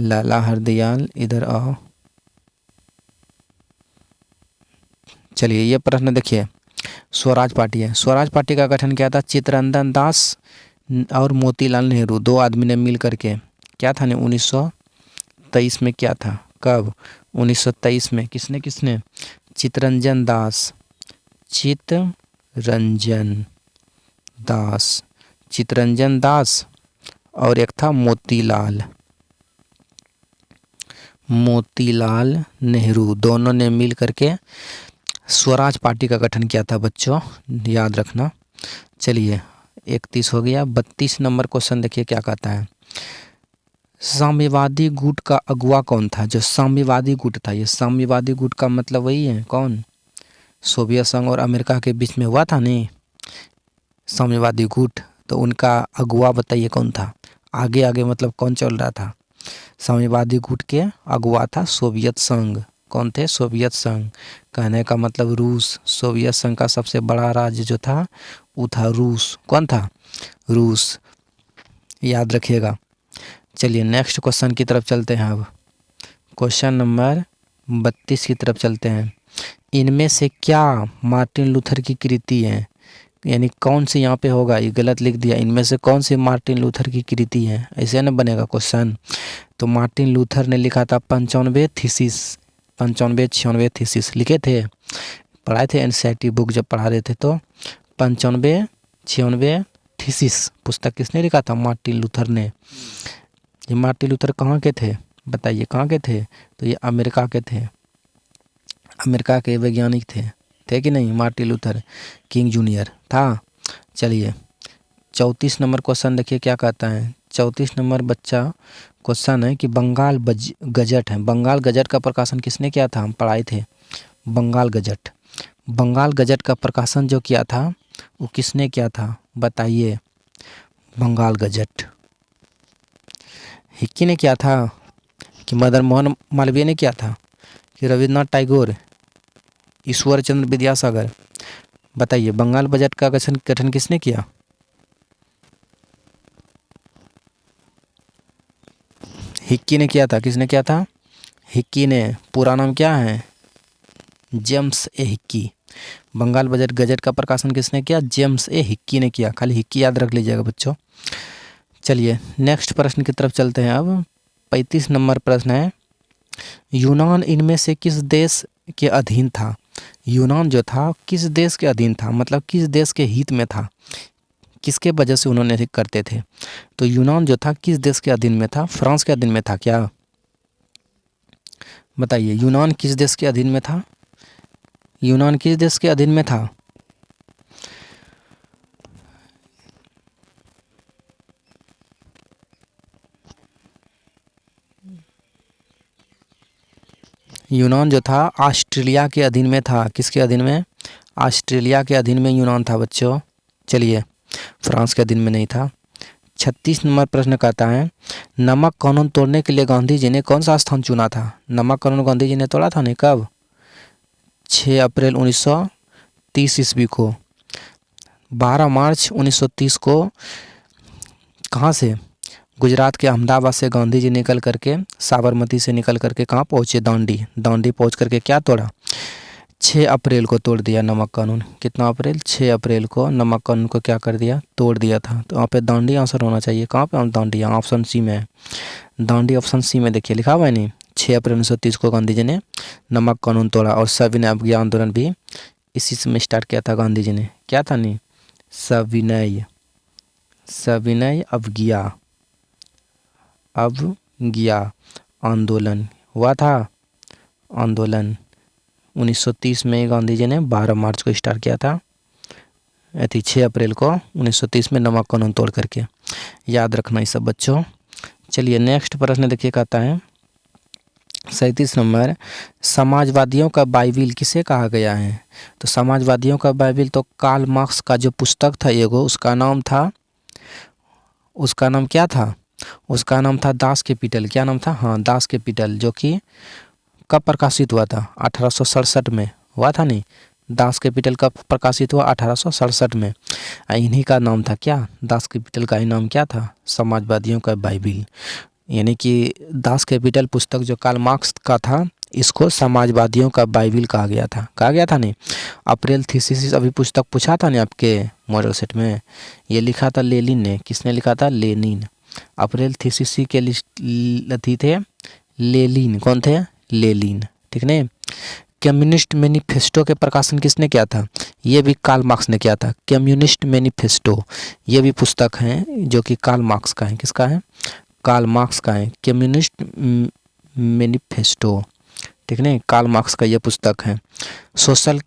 लाला हरदयाल इधर आओ। चलिए ये प्रश्न देखिए, स्वराज पार्टी है। स्वराज पार्टी का गठन किया था चित्तरंजन दास और मोतीलाल नेहरू, दो आदमी ने मिल करके। क्या था ने 1923 में क्या था, कब, 1923 में। किसने किसने, चित्तरंजन दास, चित्तरंजन दास और एक था मोतीलाल नेहरू, दोनों ने मिल करके स्वराज पार्टी का गठन किया था बच्चों, याद रखना। चलिए 31 हो गया। 32 नंबर क्वेश्चन देखिए क्या कहता है। साम्यवादी गुट का अगुवा कौन था। जो साम्यवादी गुट था, ये साम्यवादी गुट का मतलब वही है कौन, सोवियत संघ और अमेरिका के बीच में हुआ था नहीं साम्यवादी गुट, तो उनका अगुवा बताइए कौन था। आगे आगे मतलब कौन चल रहा था। साम्यवादी गुट के अगुवा था सोवियत संघ। कौन थे, सोवियत संघ। कहने का मतलब रूस। सोवियत संघ का सबसे बड़ा राज्य जो था वो था रूस। कौन था, रूस, याद रखिएगा। चलिए नेक्स्ट क्वेश्चन की तरफ चलते हैं। अब क्वेश्चन नंबर 32 की तरफ चलते हैं। इनमें से क्या मार्टिन लूथर की कृति है, यानी कौन सी यहाँ पे होगा, ये गलत लिख दिया। इनमें से कौन सी मार्टिन लूथर की कृति है, ऐसे ना बनेगा क्वेश्चन। तो मार्टिन लूथर ने लिखा था 95 थीसिस, 95-96 थीसिस लिखे थे, पढ़ाए थे एनसीईआरटी बुक जब पढ़ा रहे थे। तो 95-96 थीसिस पुस्तक किसने लिखा था, मार्टिन लूथर ने। ये मार्टिन लूथर कहाँ के थे बताइए, कहाँ के थे, तो ये अमेरिका के थे, अमेरिका के वैज्ञानिक थे कि नहीं। मार्टिन लूथर किंग जूनियर था। चलिए 34 नंबर क्वेश्चन देखिए क्या कहता है। 34 नंबर बच्चा क्वेश्चन है कि बंगाल गजट है। बंगाल गजट का प्रकाशन किसने किया था, हम पढ़ाए थे। बंगाल गजट का प्रकाशन जो किया था वो किसने किया था बताइए। बंगाल गजट हिक्की ने किया था कि मदन मोहन मालवीय ने किया था कि रविन्द्रनाथ टैगोर, ईश्वर चंद्र विद्यासागर, बताइए बंगाल बजट का गठन किसने किया। हिक्की ने किया था। किसने किया था, हिक्की ने। पूरा नाम क्या है, जेम्स ए हिक्की। बंगाल बजट गजट का प्रकाशन किसने किया, जेम्स ए हिक्की ने किया। खाली हिक्की याद रख लीजिएगा बच्चों। चलिए नेक्स्ट प्रश्न की तरफ चलते हैं। अब 35 नंबर प्रश्न है, यूनान इनमें से किस देश के अधीन था। यूनान जो था किस देश के अधीन था, मतलब किस देश के हित में था, किसके वजह से उन्होंने करते थे। तो यूनान जो था किस देश के अधीन में था, फ्रांस के अधीन में था क्या, बताइए। यूनान किस देश के अधीन में था, यूनान किस देश के अधीन में था। यूनान जो था ऑस्ट्रेलिया के अधीन में था। किसके अधीन में, ऑस्ट्रेलिया के अधीन में यूनान था बच्चों। चलिए फ्रांस के अधीन में नहीं था। 36 नंबर प्रश्न कहता है, नमक कानून तोड़ने के लिए गांधी जी ने कौन सा स्थान चुना था। नमक कानून गांधी जी ने तोड़ा था नहीं, कब, 6 अप्रैल 1930 ईस्वी को। 12 मार्च 1930 को कहाँ से, गुजरात के अहमदाबाद से गांधी जी निकल करके, साबरमती से निकल करके कहाँ पहुँचे, दांडी पहुँच करके क्या तोड़ा, 6 अप्रैल को तोड़ दिया नमक कानून। कितना अप्रैल, 6 अप्रैल को नमक कानून को क्या कर दिया, तोड़ दिया था। तो वहाँ पे दांडी आंसर होना चाहिए। कहाँ पे दांडी, यहाँ ऑप्शन सी में है, दांडी ऑप्शन सी में देखिए लिखा हुआ है नहीं। 6 अप्रैल 1930 को गांधी जी ने नमक कानून तोड़ा। और सविनय अवज्ञा आंदोलन भी इसी से स्टार्ट किया था गांधी जी ने। क्या था नहीं, सविनय अवज्ञा आंदोलन हुआ था। आंदोलन 1930 में गांधी जी ने 12 मार्च को स्टार्ट किया था, 6 अप्रैल को 1930 में नमक कानून तोड़ करके। याद रखना ये सब बच्चों। चलिए नेक्स्ट प्रश्न देखिए कहता है 37 नंबर, समाजवादियों का बाइबिल किसे कहा गया है। तो समाजवादियों का बाइबिल तो कार्ल मार्क्स का जो पुस्तक था एगो, उसका नाम क्या था, उसका नाम था दास कैपिटल। क्या नाम था, हाँ दास कैपिटल, जो कि कब प्रकाशित हुआ था, 1867 में हुआ था नहीं, दास कैपिटल कब प्रकाशित हुआ? 1867 में। इन्हीं का नाम था क्या? दास कैपिटल का ही नाम क्या था? समाजवादियों का बाइबिल। यानी कि दास कैपिटल पुस्तक जो कार्ल मार्क्स का था, इसको समाजवादियों का बाइबिल कहा गया था नहीं। अप्रैल थीसिस अभी पुस्तक पूछा था नहीं आपके मॉडल सेट में, ये लिखा था लेनिन ने। किसने लिखा था? लेनिन। अप्रैल थीसिस के लिस्ट थे लेनिन। कौन थे? लेनिन, ठीक नहीं। कम्युनिस्ट मैनिफेस्टो के प्रकाशन किसने किया था? ये भी कार्ल मार्क्स ने किया था। कम्युनिस्ट मैनिफेस्टो, ये भी पुस्तक है जो कि कार्ल मार्क्स का है। किसका है? कार्ल मार्क्स का है। कम्युनिस्ट मैनिफेस्टो, ठीक नहीं, कार्ल मार्क्स का ये पुस्तक है। सोशल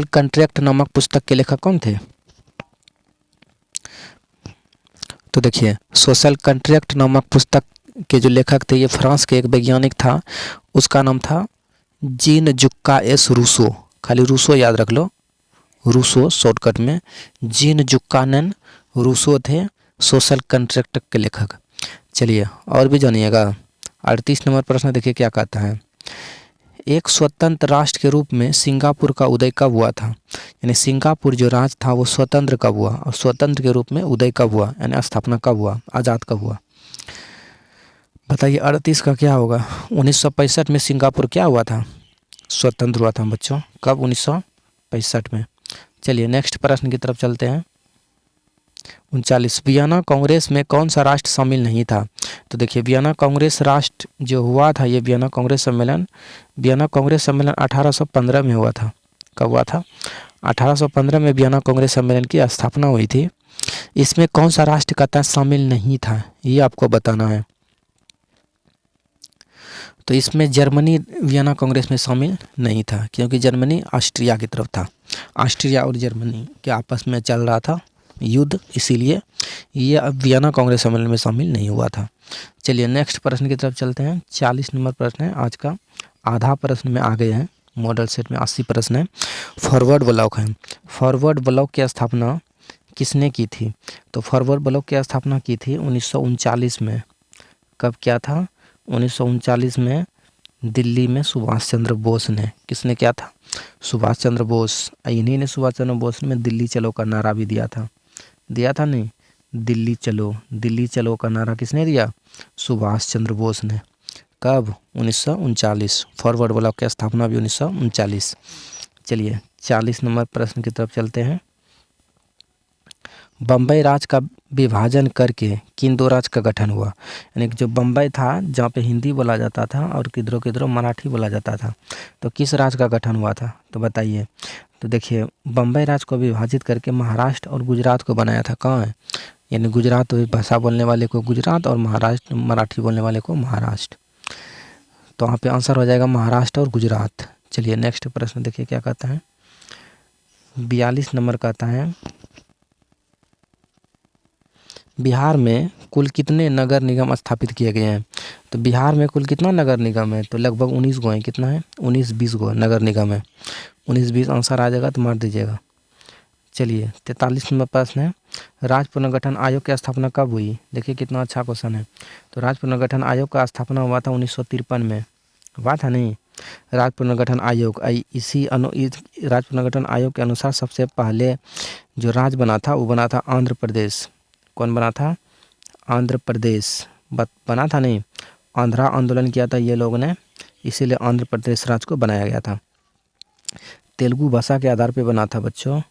कॉन्ट्रैक्ट नामक पुस्तक के लेखक कौन थे? तो देखिए, सोशल कॉन्ट्रैक्ट नामक पुस्तक के जो लेखक थे, ये फ्रांस के एक वैज्ञानिक था, उसका नाम था जीन जुक्का एस रूसो। खाली रूसो याद रख लो, रूसो शॉर्टकट में। जीन जुक्कानन रूसो थे सोशल कॉन्ट्रैक्ट के लेखक। चलिए और भी जानिएगा। 38 नंबर प्रश्न देखिए क्या कहता है। एक स्वतंत्र राष्ट्र के रूप में सिंगापुर का उदय कब हुआ था? यानी सिंगापुर जो राज्य था वो स्वतंत्र कब हुआ, और स्वतंत्र के रूप में उदय कब हुआ, यानी स्थापना कब हुआ, आज़ाद कब हुआ? बताइए 38 का क्या होगा? 1965 में सिंगापुर क्या हुआ था? स्वतंत्र हुआ था बच्चों। कब? 1965 में। चलिए नेक्स्ट प्रश्न की तरफ चलते हैं। 39, वियना कांग्रेस में कौन सा राष्ट्र शामिल नहीं था? तो देखिए, वियना कांग्रेस राष्ट्र जो हुआ था, ये वियना कांग्रेस सम्मेलन 1815 में हुआ था। कब हुआ था? 1815 में वियना कांग्रेस सम्मेलन की स्थापना हुई थी। इसमें कौन सा राष्ट्र कहता है शामिल नहीं था, ये आपको बताना है। तो इसमें जर्मनी वियना कांग्रेस में शामिल नहीं था, क्योंकि जर्मनी ऑस्ट्रिया की तरफ था। ऑस्ट्रिया और जर्मनी के आपस में चल रहा था युद्ध, इसीलिए ये अब वियना कांग्रेस सम्मेलन में शामिल नहीं हुआ था। चलिए नेक्स्ट प्रश्न की तरफ चलते हैं। 40 नंबर प्रश्न है आज का। आधा प्रश्न में आ गए हैं, मॉडल सेट में 80 प्रश्न है। फॉरवर्ड ब्लॉक है। फॉरवर्ड ब्लॉक की स्थापना किसने की थी? तो फॉरवर्ड ब्लॉक की स्थापना की थी 1939 में। कब क्या था? 1939 में दिल्ली में सुभाष चंद्र बोस ने। किसने किया था? सुभाष चंद्र बोस। इन्हीं ने सुभाष चंद्र बोस ने दिल्ली चलो का नारा भी दिया था नहीं? दिल्ली चलो का नारा किसने दिया? सुभाष चंद्र बोस ने। कब? 1939। फॉरवर्ड ब्लॉक की स्थापना भी 1939। चलिए 40 नंबर प्रश्न की तरफ चलते हैं। बम्बई राज्य का विभाजन करके किन दो राज्य का गठन हुआ? यानी कि जो बम्बई था, जहाँ पे हिंदी बोला जाता था और किधरों मराठी बोला जाता था, तो किस राज्य का गठन हुआ था? तो बताइए। तो देखिए, बम्बई राज्य को विभाजित करके महाराष्ट्र और गुजरात को बनाया था। कहाँ है? यानी गुजरात भाषा बोलने वाले को गुजरात और महाराष्ट्र मराठी बोलने वाले को महाराष्ट्र। तो वहाँ पे आंसर हो जाएगा महाराष्ट्र और गुजरात। चलिए नेक्स्ट प्रश्न देखिए क्या कहता है। 42 नंबर कहता है, बिहार में कुल कितने नगर निगम स्थापित किए गए हैं? तो बिहार में कुल कितना नगर निगम है? तो लगभग 19 गो हैं। कितना है? 19-20 गो नगर निगम है। 19-20 आंसर आ जाएगा तो मार दीजिएगा। चलिए 43 नंबर प्रश्न है, राज्य पुनर्गठन आयोग की स्थापना कब हुई? देखिए कितना अच्छा क्वेश्चन है। तो राज्य पुनर्गठन आयोग का स्थापना हुआ था 1953 में। हुआ था नहीं? राज्य पुनर्गठन आयोग राज्य पुनर्गठन आयोग के अनुसार सबसे पहले जो राज्य बना था वो बना था आंध्र प्रदेश। कौन बना था? आंध्र प्रदेश बना था नहीं? आंध्रा आंदोलन किया था ये लोगों ने, इसीलिए आंध्र प्रदेश राज्य को बनाया गया था। तेलुगु भाषा के आधार पर बना था बच्चों।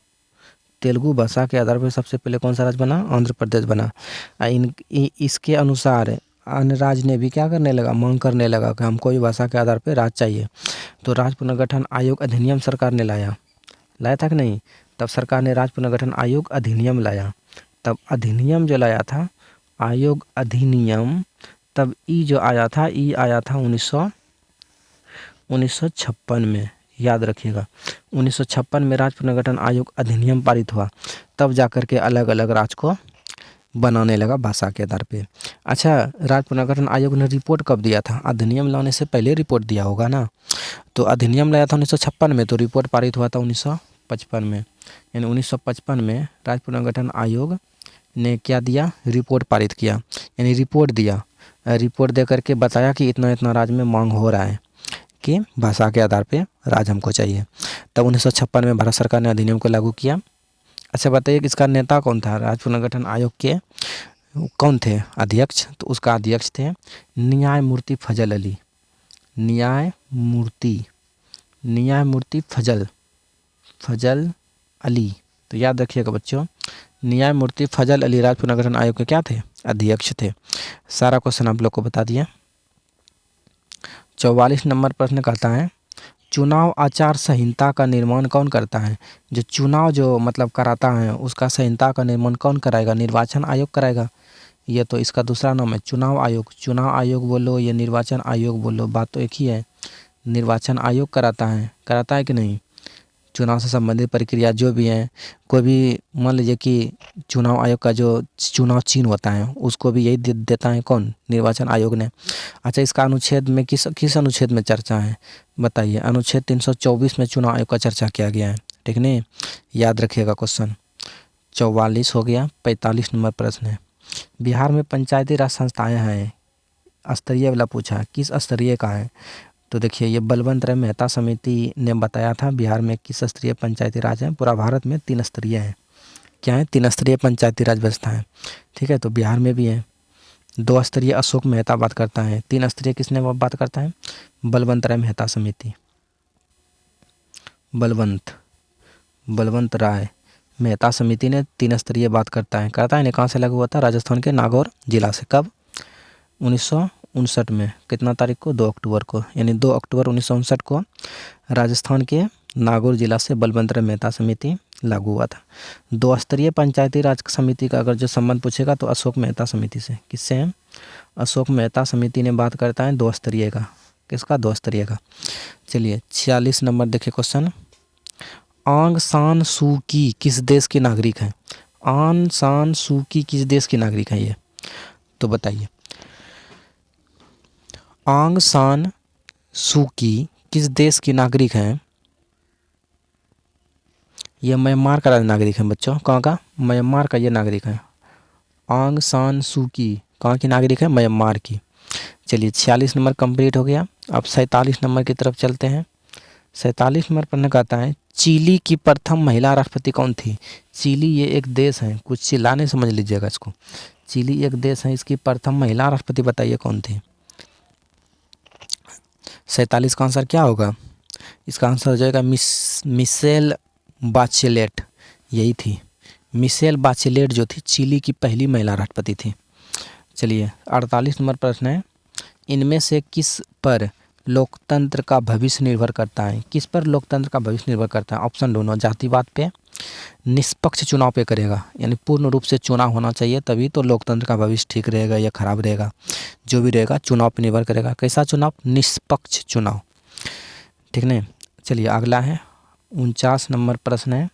तेलुगु भाषा के आधार पर सबसे पहले कौन सा राज्य बना? आंध्र प्रदेश बना। इसके अनुसार अन्य राज्य ने भी क्या करने लगा? मांग करने लगा कि हमको भी भाषा के आधार पर राज्य चाहिए। तो राज्य पुनर्गठन आयोग अधिनियम सरकार ने लाया था कि नहीं? तब सरकार ने राज्य पुनर्गठन आयोग अधिनियम लाया। तब अधिनियम जो लाया था, आयोग अधिनियम, तब जो आया था, आया था 1956 में। याद रखिएगा 1956 में राज्य पुनर्गठन आयोग अधिनियम पारित हुआ, तब जाकर के अलग अलग राज्य को बनाने लगा भाषा के आधार पे। अच्छा, राज्य पुनर्गठन आयोग ने रिपोर्ट कब दिया था? अधिनियम लाने से पहले रिपोर्ट दिया होगा ना। तो अधिनियम लाया था 1956 में, तो रिपोर्ट पारित हुआ था 1955 में। यानी 1955 में राज्य पुनर्गठन आयोग ने क्या दिया? रिपोर्ट पारित किया। यानी रिपोर्ट दिया, रिपोर्ट दे करके बताया कि इतना इतना राज्य में मांग हो रहा है, की भाषा के आधार पे राज हमको चाहिए। तब 1956 में भारत सरकार ने अधिनियम को लागू किया। अच्छा बताइए कि इसका नेता कौन था? राज्य पुनर्गठन आयोग के कौन थे अध्यक्ष? तो उसका अध्यक्ष थे न्यायमूर्ति फजल अली। न्यायमूर्ति फजल अली। तो याद रखिएगा बच्चों, न्यायमूर्ति फजल अली राज्य पुनर्गठन आयोग के क्या थे? अध्यक्ष थे। सारा क्वेश्चन आप लोग को बता दिया। 44 नंबर प्रश्न कहता है चुनाव आचार संहिता का निर्माण कौन करता है? जो चुनाव जो मतलब कराता है उसका संहिता का निर्माण कौन कराएगा? निर्वाचन आयोग कराएगा। ये तो इसका दूसरा नाम है चुनाव आयोग। चुनाव आयोग बोलो या निर्वाचन आयोग बोलो, बात तो एक ही है। निर्वाचन आयोग कराता है कि नहीं? चुनाव से संबंधित प्रक्रिया जो भी है, कोई भी मान लीजिए कि चुनाव आयोग का जो चुनाव चिन्ह होता है उसको भी यही देता है कौन? निर्वाचन आयोग ने। अच्छा, इसका अनुच्छेद में किस अनुच्छेद में चर्चा है बताइए? अनुच्छेद 324 में चुनाव आयोग का चर्चा किया गया है। ठीक नहीं, याद रखिएगा। क्वेश्चन 44 हो गया। 45 नंबर प्रश्न है बिहार में पंचायती राज संस्थाएँ हैं, स्तरीय वाला पूछा, किस स्तरीय का है? तो देखिए ये बलवंत राय मेहता समिति ने बताया था बिहार में किस स्तरीय पंचायती राज है। पूरा भारत में 3 स्तरीय है। क्या है? 3 स्तरीय पंचायती राज व्यवस्था है। ठीक है, तो बिहार में भी है। 2 स्तरीय अशोक मेहता बात करता है। 3 स्तरीय किसने बात करता है? बलवंत राय मेहता समिति। बलवंत राय मेहता समिति ने 3 स्तरीय बात करता है ना। कहाँ से लागू हुआ था? राजस्थान के नागौर जिला से। कब? 1959 में। कितना तारीख को? 2 अक्टूबर को। यानी 2 अक्टूबर 1959 को राजस्थान के नागौर जिला से बलवंत राय मेहता समिति लागू हुआ था। 2 स्तरीय पंचायती राज समिति का अगर जो संबंध पूछेगा तो अशोक मेहता समिति से। किससे है? अशोक मेहता समिति ने बात करता है 2 स्तरीय का। किसका? 2 स्तरीय का। चलिए 46 नंबर देखिए क्वेश्चन। आंग सान सू की किस देश की नागरिक है? आंग सान सू की किस देश की नागरिक है ये? तो बताइए। आंग सान सू की किस देश की नागरिक हैं? ये म्यांमार का नागरिक है बच्चों। कहाँ का? म्यांमार का ये नागरिक है। आंग सान सू की कहाँ की नागरिक है? म्यांमार की। चलिए 46 नंबर कंप्लीट हो गया। अब 47 नंबर की तरफ चलते हैं। 47 नंबर पढ़ने का आता है चिली की प्रथम महिला राष्ट्रपति कौन थी? चिली ये एक देश है, कुछ चिल्लाने समझ लीजिएगा इसको। चिली एक देश है, इसकी प्रथम महिला राष्ट्रपति बताइए कौन थी? 47 का आंसर क्या होगा? इसका आंसर हो जाएगा मिशेल बाचेलेट। यही थी मिशेल बाचेलेट जो थी चिली की पहली महिला राष्ट्रपति थी। चलिए 48 नंबर प्रश्न है इनमें से किस पर लोकतंत्र का भविष्य निर्भर करता है? किस पर लोकतंत्र का भविष्य निर्भर करता है? ऑप्शन दोनों, जातिवाद पे, निष्पक्ष चुनाव पे करेगा। यानी पूर्ण रूप से चुनाव होना चाहिए तभी तो लोकतंत्र का भविष्य ठीक रहेगा या खराब रहेगा। जो भी रहेगा चुनाव पे निर्भर करेगा। कैसा चुनाव? निष्पक्ष चुनाव। ठीक नहीं। चलिए अगला है 49 नंबर प्रश्न है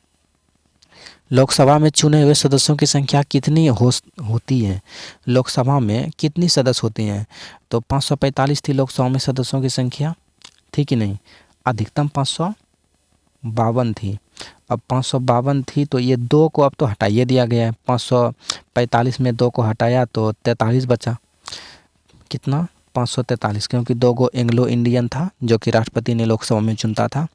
लोकसभा में चुने हुए सदस्यों की संख्या कितनी होती है? लोकसभा में कितनी सदस्य होती हैं? तो 545 थी लोकसभा में सदस्यों की संख्या, थी कि नहीं? अधिकतम 552 थी। अब 552 थी तो ये 2 को अब तो हटाइए दिया गया है। 545 में 2 को हटाया तो 43 बचा। कितना? 543, क्योंकि 2 को एंग्लो इंडियन था जो कि राष्ट्रपति ने लोकसभा में चुनता था।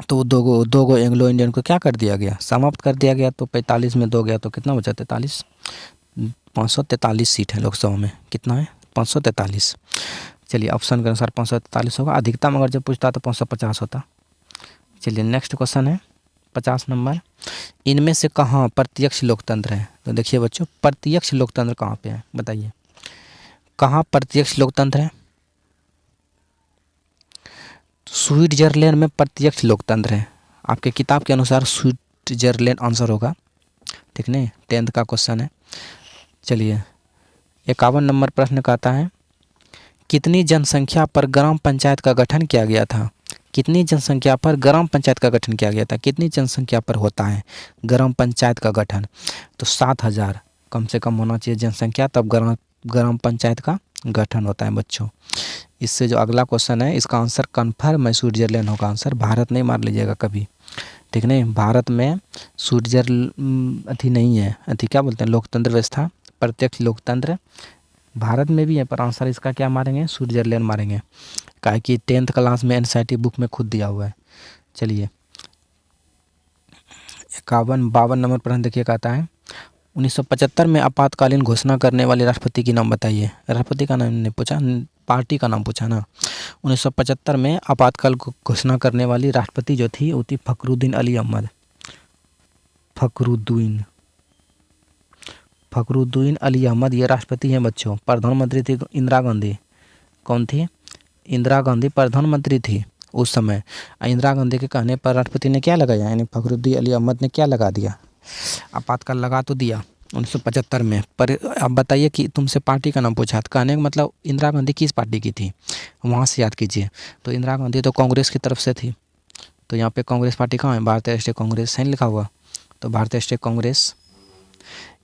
तो 2 को एंग्लो इंडियन को क्या कर दिया गया? समाप्त कर दिया गया। तो 45 में 2 गया तो कितना बचा? 43। 543 सीट है लोकसभा में। कितना है? 543। चलिए ऑप्शन के अनुसार 543 होगा। अधिकतम अगर जब पूछता तो 550 होता। चलिए नेक्स्ट क्वेश्चन है 50 नंबर इनमें से कहाँ प्रत्यक्ष लोकतंत्र है? तो देखिए बच्चों प्रत्यक्ष लोकतंत्र कहाँ पे है बताइए? कहाँ प्रत्यक्ष लोकतंत्र है? स्विट्जरलैंड में प्रत्यक्ष लोकतंत्र है। आपके किताब के अनुसार स्विट्जरलैंड आंसर होगा। ठीक नहीं, 10th का क्वेश्चन है। चलिए 51 नंबर प्रश्न का आता है कितनी जनसंख्या पर ग्राम पंचायत का गठन किया गया था? कितनी जनसंख्या पर ग्राम पंचायत का गठन किया गया था? कितनी जनसंख्या पर होता है ग्राम पंचायत का गठन? तो 7000 कम से कम होना चाहिए जनसंख्या, तब ग्राम पंचायत का गठन होता है बच्चों। इससे जो अगला क्वेश्चन है इसका आंसर कन्फर्म है स्विट्जरलैंड होगा आंसर। भारत नहीं मार लीजिएगा कभी। ठीक नहीं, भारत में अथी नहीं है, अथी क्या बोलते हैं, लोकतंत्र व्यवस्था, प्रत्यक्ष लोकतंत्र भारत में भी है, पर आंसर इसका क्या मारेंगे? स्विट्जरलैंड मारेंगे। काहे कि 10th क्लास में एनसीईआरटी बुक में खुद दिया हुआ है। चलिए 52 नंबर प्रश्न देखिए, कहता है 1975 में आपातकालीन घोषणा करने वाले राष्ट्रपति की नाम बताइए। राष्ट्रपति का नाम नहीं पूछा, पार्टी का नाम पूछा ना। 1975 में आपातकाल घोषणा करने वाली राष्ट्रपति जो थी वो थी फखरुद्दीन अली अहमद। फखरुद्दीन अली अहमद ये राष्ट्रपति हैं बच्चों। प्रधानमंत्री थी इंदिरा गांधी। कौन थी? इंदिरा गांधी प्रधानमंत्री थी उस समय। इंदिरा गांधी के कहने पर राष्ट्रपति ने क्या लगाया, यानी फखरुद्दीन अली अहमद ने क्या लगा दिया, आपातकाल लगा तो दिया 1975 में। पर अब बताइए कि तुमसे पार्टी का नाम पूछा, तो कहने का मतलब इंदिरा गांधी किस पार्टी की थी, वहाँ से याद कीजिए। तो इंदिरा गांधी तो कांग्रेस की तरफ से थी, तो यहाँ पे कांग्रेस पार्टी कहाँ है, भारतीय राष्ट्रीय कांग्रेस है लिखा हुआ। तो भारतीय राष्ट्रीय कांग्रेस,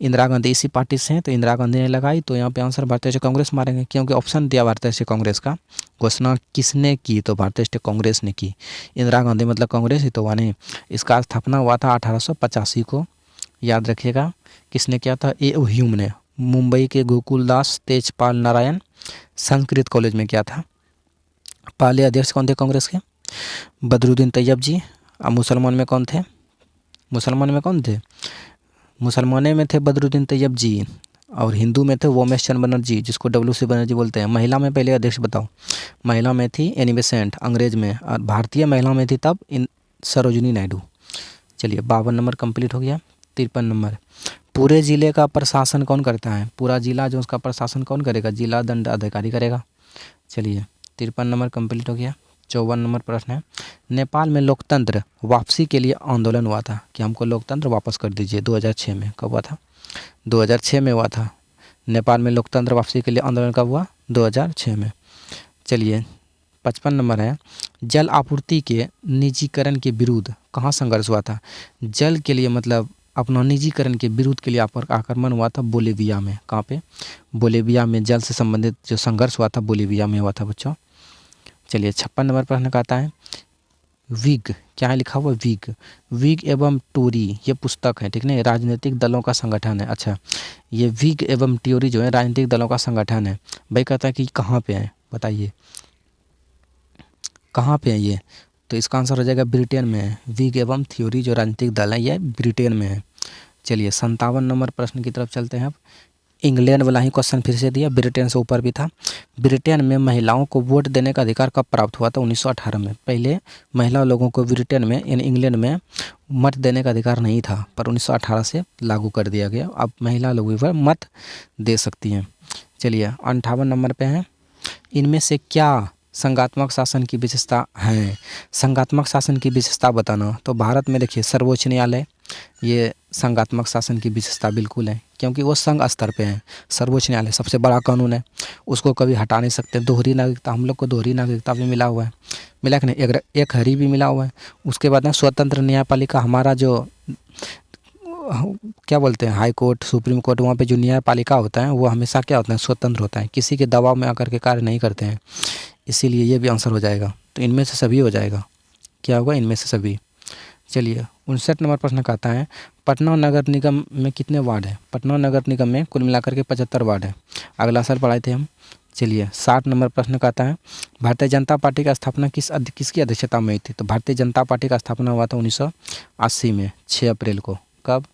इंदिरा गांधी इसी पार्टी से हैं, तो इंदिरा गांधी ने लगाई, तो यहाँ पे आंसर भारतीय राष्ट्रीय कांग्रेस मारेंगे, क्योंकि ऑप्शन दिया भारतीय राष्ट्रीय कांग्रेस का। घोषणा किसने की, तो भारतीय राष्ट्रीय कांग्रेस ने की। इंदिरा गांधी मतलब कांग्रेस ही तो हुआ नहीं। इसका स्थापना हुआ था 1885 को, याद रखिएगा। किसने किया था? ए ह्यूम ने, मुंबई के गोकुलदास तेजपाल नारायण संस्कृत कॉलेज में किया था। पहले अध्यक्ष कौन थे कांग्रेस के? बदरुद्दीन तैयब जी। अब मुसलमान में कौन थे? मुसलमाने में थे बदरुद्दीन तैयब जी, और हिंदू में थे वोमेश चंद बनर्जी, जिसको WC बनर्जी बोलते हैं। महिला में पहले अध्यक्ष बताओ। महिला में थी एनी बेसेंट अंग्रेज में, और भारतीय महिला में थी तब सरोजिनी नायडू। चलिए 52 नंबर कंप्लीट हो गया। 53 नंबर, पूरे ज़िले का प्रशासन कौन करता है? पूरा ज़िला जो उसका प्रशासन कौन करेगा? जिला दंड अधिकारी करेगा। चलिए 53 नंबर कंप्लीट हो गया। 54 नंबर प्रश्न है, नेपाल में लोकतंत्र वापसी के लिए आंदोलन हुआ था कि हमको लोकतंत्र वापस कर दीजिए 2006 में। कब हुआ था? 2006 में हुआ था। नेपाल में लोकतंत्र वापसी के लिए आंदोलन कब हुआ? 2006 में। चलिए 55 नंबर है, जल आपूर्ति के निजीकरण के विरुद्ध कहाँ संघर्ष हुआ था? जल के लिए मतलब अपना निजीकरण के विरुद्ध के लिए आक्रमण हुआ था बोलीविया में। कहाँ पे? बोलीविया में जल से संबंधित जो संघर्ष हुआ था बोलीविया में हुआ था बच्चों। चलिए 56 नंबर प्रश्न कहता है, विग, क्या है लिखा हुआ? विग एवं टोरी ये पुस्तक है, ठीक नहीं, राजनीतिक दलों का संगठन है। अच्छा, ये विग एवं टोरी जो है राजनीतिक दलों का संगठन है। भाई कहता है कि कहाँ पे है, बताइए कहाँ पे है ये? तो इसका आंसर हो जाएगा ब्रिटेन में है। विग एवं थ्योरी जो राजनीतिक दल है ये ब्रिटेन में है। चलिए 57 नंबर प्रश्न की तरफ चलते हैं अब। इंग्लैंड वाला ही क्वेश्चन फिर से दिया, ब्रिटेन से ऊपर भी था। ब्रिटेन में महिलाओं को वोट देने का अधिकार कब प्राप्त हुआ था? 1918 में। पहले महिला लोगों को ब्रिटेन में यानी इंग्लैंड में मत देने का अधिकार नहीं था, पर 1918 से लागू कर दिया गया। अब महिला लोग भी मत दे सकती हैं। चलिए 58 नंबर पे हैं, इनमें से क्या संघात्मक शासन की विशेषता है? संघात्मक शासन की विशेषता बताना। तो भारत में देखिए सर्वोच्च न्यायालय ये संघात्मक शासन की विशेषता बिल्कुल है, क्योंकि वो संघ स्तर पे है। सर्वोच्च न्यायालय सबसे बड़ा कानून है, उसको कभी हटा नहीं सकते। दोहरी नागरिकता, हम लोग को दोहरी नागरिकता भी मिला हुआ है, मिला कि नहीं? एक हरी भी मिला हुआ है। उसके बाद में स्वतंत्र न्यायपालिका, हमारा जो क्या बोलते हैं हाई कोर्ट, सुप्रीम कोर्ट, वहाँ पे जो न्यायपालिका होता है वो हमेशा क्या होता है? स्वतंत्र होता है, किसी के दबाव में आकर के कार्य नहीं करते हैं। इसीलिए ये भी आंसर हो जाएगा। तो इनमें से सभी हो जाएगा। क्या होगा? इनमें से सभी। चलिए 59 नंबर प्रश्न कहता है, पटना नगर निगम में कितने वार्ड है? पटना नगर निगम में कुल मिलाकर के 75 वार्ड है। अगला साल पढ़ाए थे हम। चलिए 60 नंबर प्रश्न कहता है, भारतीय जनता पार्टी का स्थापना किसकी अध्यक्षता में हुई थी? तो भारतीय जनता पार्टी का स्थापना हुआ था 1980 में, 6 अप्रैल को। कब?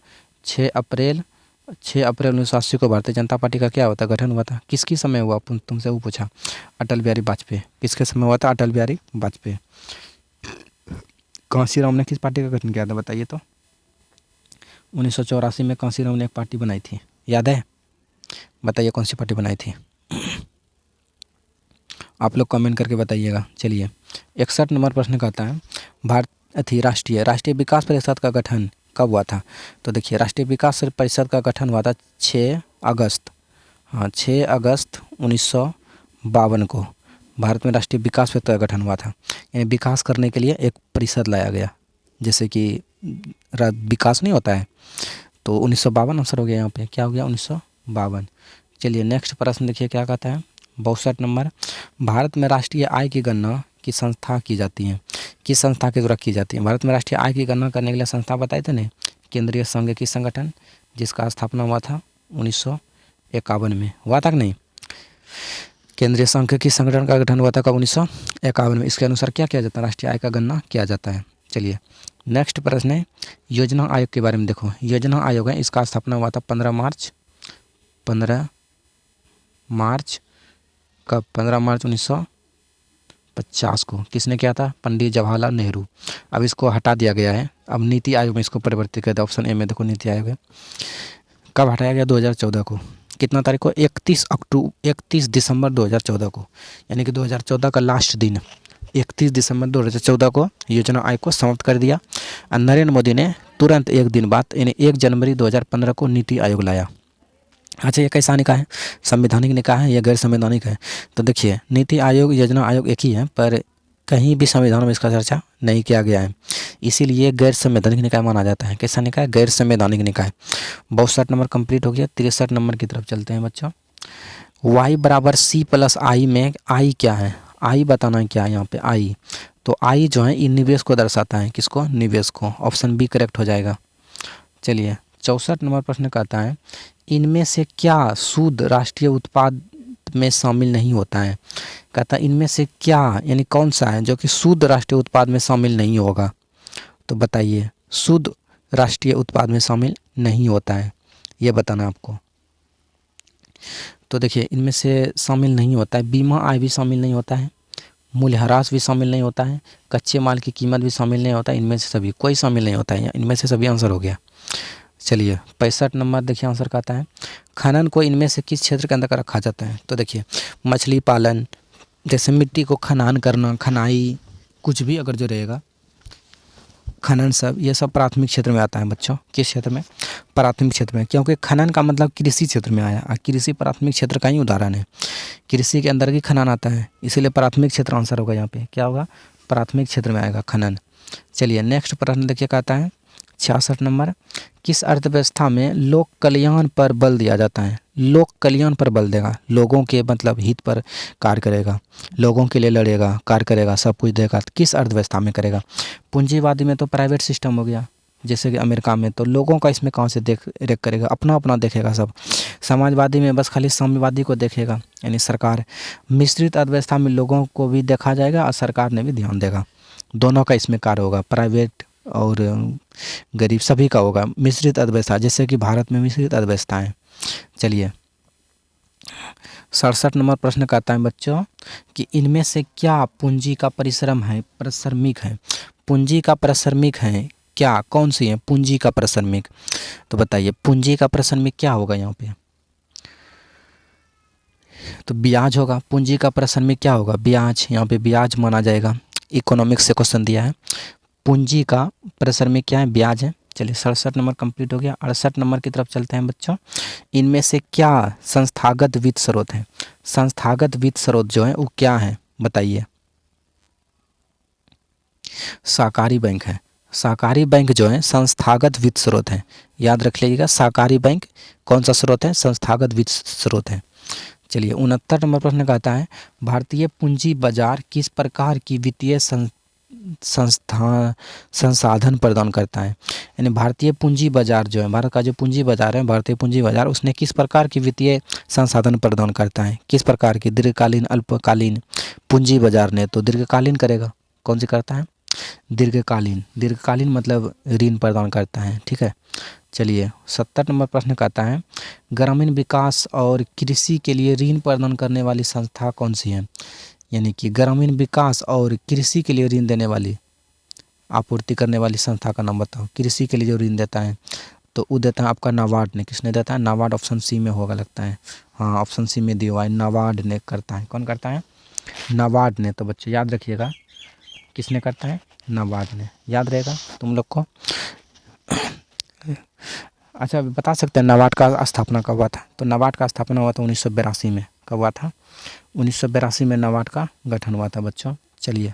6 अप्रैल 1980 को भारतीय जनता पार्टी का क्या हुआ था? गठन हुआ था। किसकी समय हुआ? तुमसे वो पूछा, अटल बिहारी वाजपेयी। किसके समय हुआ था? अटल बिहारी वाजपेयी। कांशीराम ने किस पार्टी का गठन किया था बताइए तो? 1984 में कांशीराम ने एक पार्टी बनाई थी, याद है? बताइए कौन सी पार्टी बनाई थी? आप लोग कमेंट करके बताइएगा। चलिए 61 नंबर प्रश्न कहता है, राष्ट्रीय विकास परिषद का गठन कब हुआ था? तो देखिए राष्ट्रीय विकास परिषद का गठन हुआ था 6 अगस्त 1952 को। भारत में राष्ट्रीय विकास परिषद का गठन हुआ था, यानी विकास करने के लिए एक परिषद लाया गया, जैसे कि विकास नहीं होता है। तो 1952 आंसर हो गया यहाँ पे। क्या हो गया? 1952। चलिए नेक्स्ट प्रश्न देखिए क्या कहता है। 62 नंबर, भारत में राष्ट्रीय आय की गणना की संस्था की जाती है? किस संस्था के द्वारा की जाती है? भारत में राष्ट्रीय आय की गणना करने के लिए संस्था बताए थे ना, केंद्रीय सांख्यिकी संगठन, जिसका स्थापना हुआ था 1951 में। हुआ था कि नहीं? केंद्रीय सांख्यिकी संगठन का गठन हुआ था कब? 1951 में। इसके अनुसार क्या किया जाता है? राष्ट्रीय आय का गणना किया जाता है। चलिए नेक्स्ट प्रश्न है योजना आयोग के बारे में। देखो योजना आयोग है, इसका स्थापना हुआ था 15 मार्च कब? 15 मार्च 1950 को। किसने किया था? पंडित जवाहरलाल नेहरू। अब इसको हटा दिया गया है, अब नीति आयोग में इसको परिवर्तित कर दिया। ऑप्शन ए में देखो नीति आयोग है। कब हटाया गया? 2014 को। कितना तारीख को? 31 दिसंबर 2014 को, यानी कि 2014 का लास्ट दिन 31 दिसंबर 2014 को योजना आयोग को समाप्त कर दिया। और नरेंद्र मोदी ने तुरंत एक दिन बाद यानी 1 जनवरी 2015 को नीति आयोग लाया। अच्छा, ये कैसा निकाय है? संवैधानिक निकाय है या गैर संवैधानिक है? तो देखिए नीति आयोग योजना आयोग एक ही है, पर कहीं भी संविधान में इसका चर्चा नहीं किया गया है, इसीलिए गैर संवैधानिक निकाय माना जाता है। कैसा निकाय? गैर संवैधानिक निकाय। 62 नंबर कंप्लीट हो गया। 63 नंबर की तरफ चलते हैं बच्चों। y बराबर c प्लस आई में आई क्या है? आई बताना है क्या है यहाँ पे? आई, तो आई जो है इन निवेश को दर्शाता है। किसको? निवेश को। ऑप्शन बी करेक्ट हो जाएगा। चलिए 64 नंबर प्रश्न कहता है इनमें से क्या शुद्ध राष्ट्रीय उत्पाद में शामिल नहीं होता है? कहता है इनमें से क्या यानी कौन सा है जो कि शुद्ध राष्ट्रीय उत्पाद में शामिल नहीं होगा? तो बताइए, शुद्ध राष्ट्रीय उत्पाद में शामिल नहीं होता है, ये बताना आपको। तो देखिए इनमें से शामिल नहीं होता है, बीमा आय भी शामिल नहीं होता है, मूल्यह्रास भी शामिल नहीं होता है, कच्चे माल की कीमत भी शामिल नहीं होता है। इनमें से सभी कोई शामिल नहीं होता है, इनमें से सभी आंसर हो गया। चलिए 65 नंबर देखिए आंसर कहता है खनन को इनमें से किस क्षेत्र के अंदर रखा जाता है? तो देखिए मछली पालन, जैसे मिट्टी को खनन करना, खनाई, कुछ भी अगर जो रहेगा खनन, सब ये सब प्राथमिक क्षेत्र में आता है बच्चों। किस क्षेत्र में? प्राथमिक क्षेत्र में, क्योंकि खनन का मतलब कृषि क्षेत्र में आया और कृषि प्राथमिक क्षेत्र का ही उदाहरण है। कृषि के अंदर ही खनन आता है, इसीलिए प्राथमिक क्षेत्र आंसर होगा। यहाँ पे क्या होगा? प्राथमिक क्षेत्र में आएगा खनन। चलिए नेक्स्ट प्रश्न देखिए कहता है 66 नंबर किस अर्थव्यवस्था में लोक कल्याण पर बल दिया जाता है? लोक कल्याण पर बल देगा, लोगों के मतलब हित पर कार्य करेगा, लोगों के लिए लड़ेगा, कार्य करेगा, सब कुछ देगा। किस अर्थव्यवस्था में करेगा? पूंजीवादी में तो प्राइवेट सिस्टम हो गया, जैसे कि अमेरिका में, तो लोगों का इसमें कहाँ से देख रेख करेगा? अपना अपना देखेगा सब। समाजवादी में बस खाली साम्यवादी को देखेगा, यानी सरकार। मिश्रित अर्थव्यवस्था में लोगों को भी देखा जाएगा और सरकार ने भी ध्यान देगा, दोनों का इसमें कार्य होगा, प्राइवेट और गरीब सभी का होगा। मिश्रित अर्थव्यवस्था, जैसे कि भारत में मिश्रित अर्थव्यवस्था है। चलिए 67 नंबर प्रश्न कहता है बच्चों कि इनमें से क्या पूंजी का परिश्रम है, परिश्रमिक है? पूंजी का परिश्रमिक है क्या? कौन सी है पूंजी का परिश्रमिक? तो बताइए पूंजी का परिश्रमिक क्या होगा यहाँ पे? तो ब्याज होगा। पूंजी का परिश्रमिक क्या होगा? ब्याज। यहाँ पे ब्याज माना जाएगा। इकोनॉमिक्स से क्वेश्चन दिया है, पूंजी का परिश्रमिक क्या है? ब्याज है। चलिए 67 नंबर कंप्लीट हो गया। 68 नंबर की तरफ चलते हैं बच्चों। इनमें से क्या संस्थागत वित्त स्रोत है? संस्थागत वित्त स्रोत जो है वो क्या है बताइए? सहकारी बैंक है। सहकारी बैंक जो है संस्थागत वित्त स्रोत है, याद रख लीजिएगा। सहकारी बैंक कौन सा स्रोत है? संस्थागत वित्त स्रोत है। चलिए 69 नंबर प्रश्न कहता है भारतीय पूंजी बाजार किस प्रकार की वित्तीय संसाधन प्रदान करता है? यानी भारतीय पूंजी बाजार जो है, भारत का जो पूंजी बाजार है, भारतीय पूंजी बाजार, उसने किस प्रकार की वित्तीय संसाधन प्रदान करता है? किस प्रकार की? दीर्घकालीन, अल्पकालीन। पूंजी बाजार ने तो दीर्घकालीन करेगा। कौन सी करता है? दीर्घकालीन। दीर्घकालीन मतलब ऋण प्रदान करता है, ठीक है। चलिए 70 नंबर प्रश्न कहता है ग्रामीण विकास और कृषि के लिए ऋण प्रदान करने वाली संस्था कौन सी है? यानी कि ग्रामीण विकास और कृषि के लिए ऋण देने वाली, आपूर्ति करने वाली संस्था का नाम बताओ। कृषि के लिए जो ऋण देता है तो वो देता है आपका नाबार्ड ने। किसने देता है? नाबार्ड। ऑप्शन सी में होगा लगता है, हाँ ऑप्शन सी में दिया हुआ है, नाबार्ड ने करता है। कौन करता है? नाबार्ड ने। तो बच्चे याद रखिएगा किसने करता है? नाबार्ड ने, याद रहेगा तुम लोग को। अच्छा बता सकते हैं नाबार्ड का स्थापना कब हुआ था? तो नाबार्ड का स्थापना हुआ था 1982 में। कब हुआ था? 1982 में नाबार्ड का गठन हुआ था बच्चों। चलिए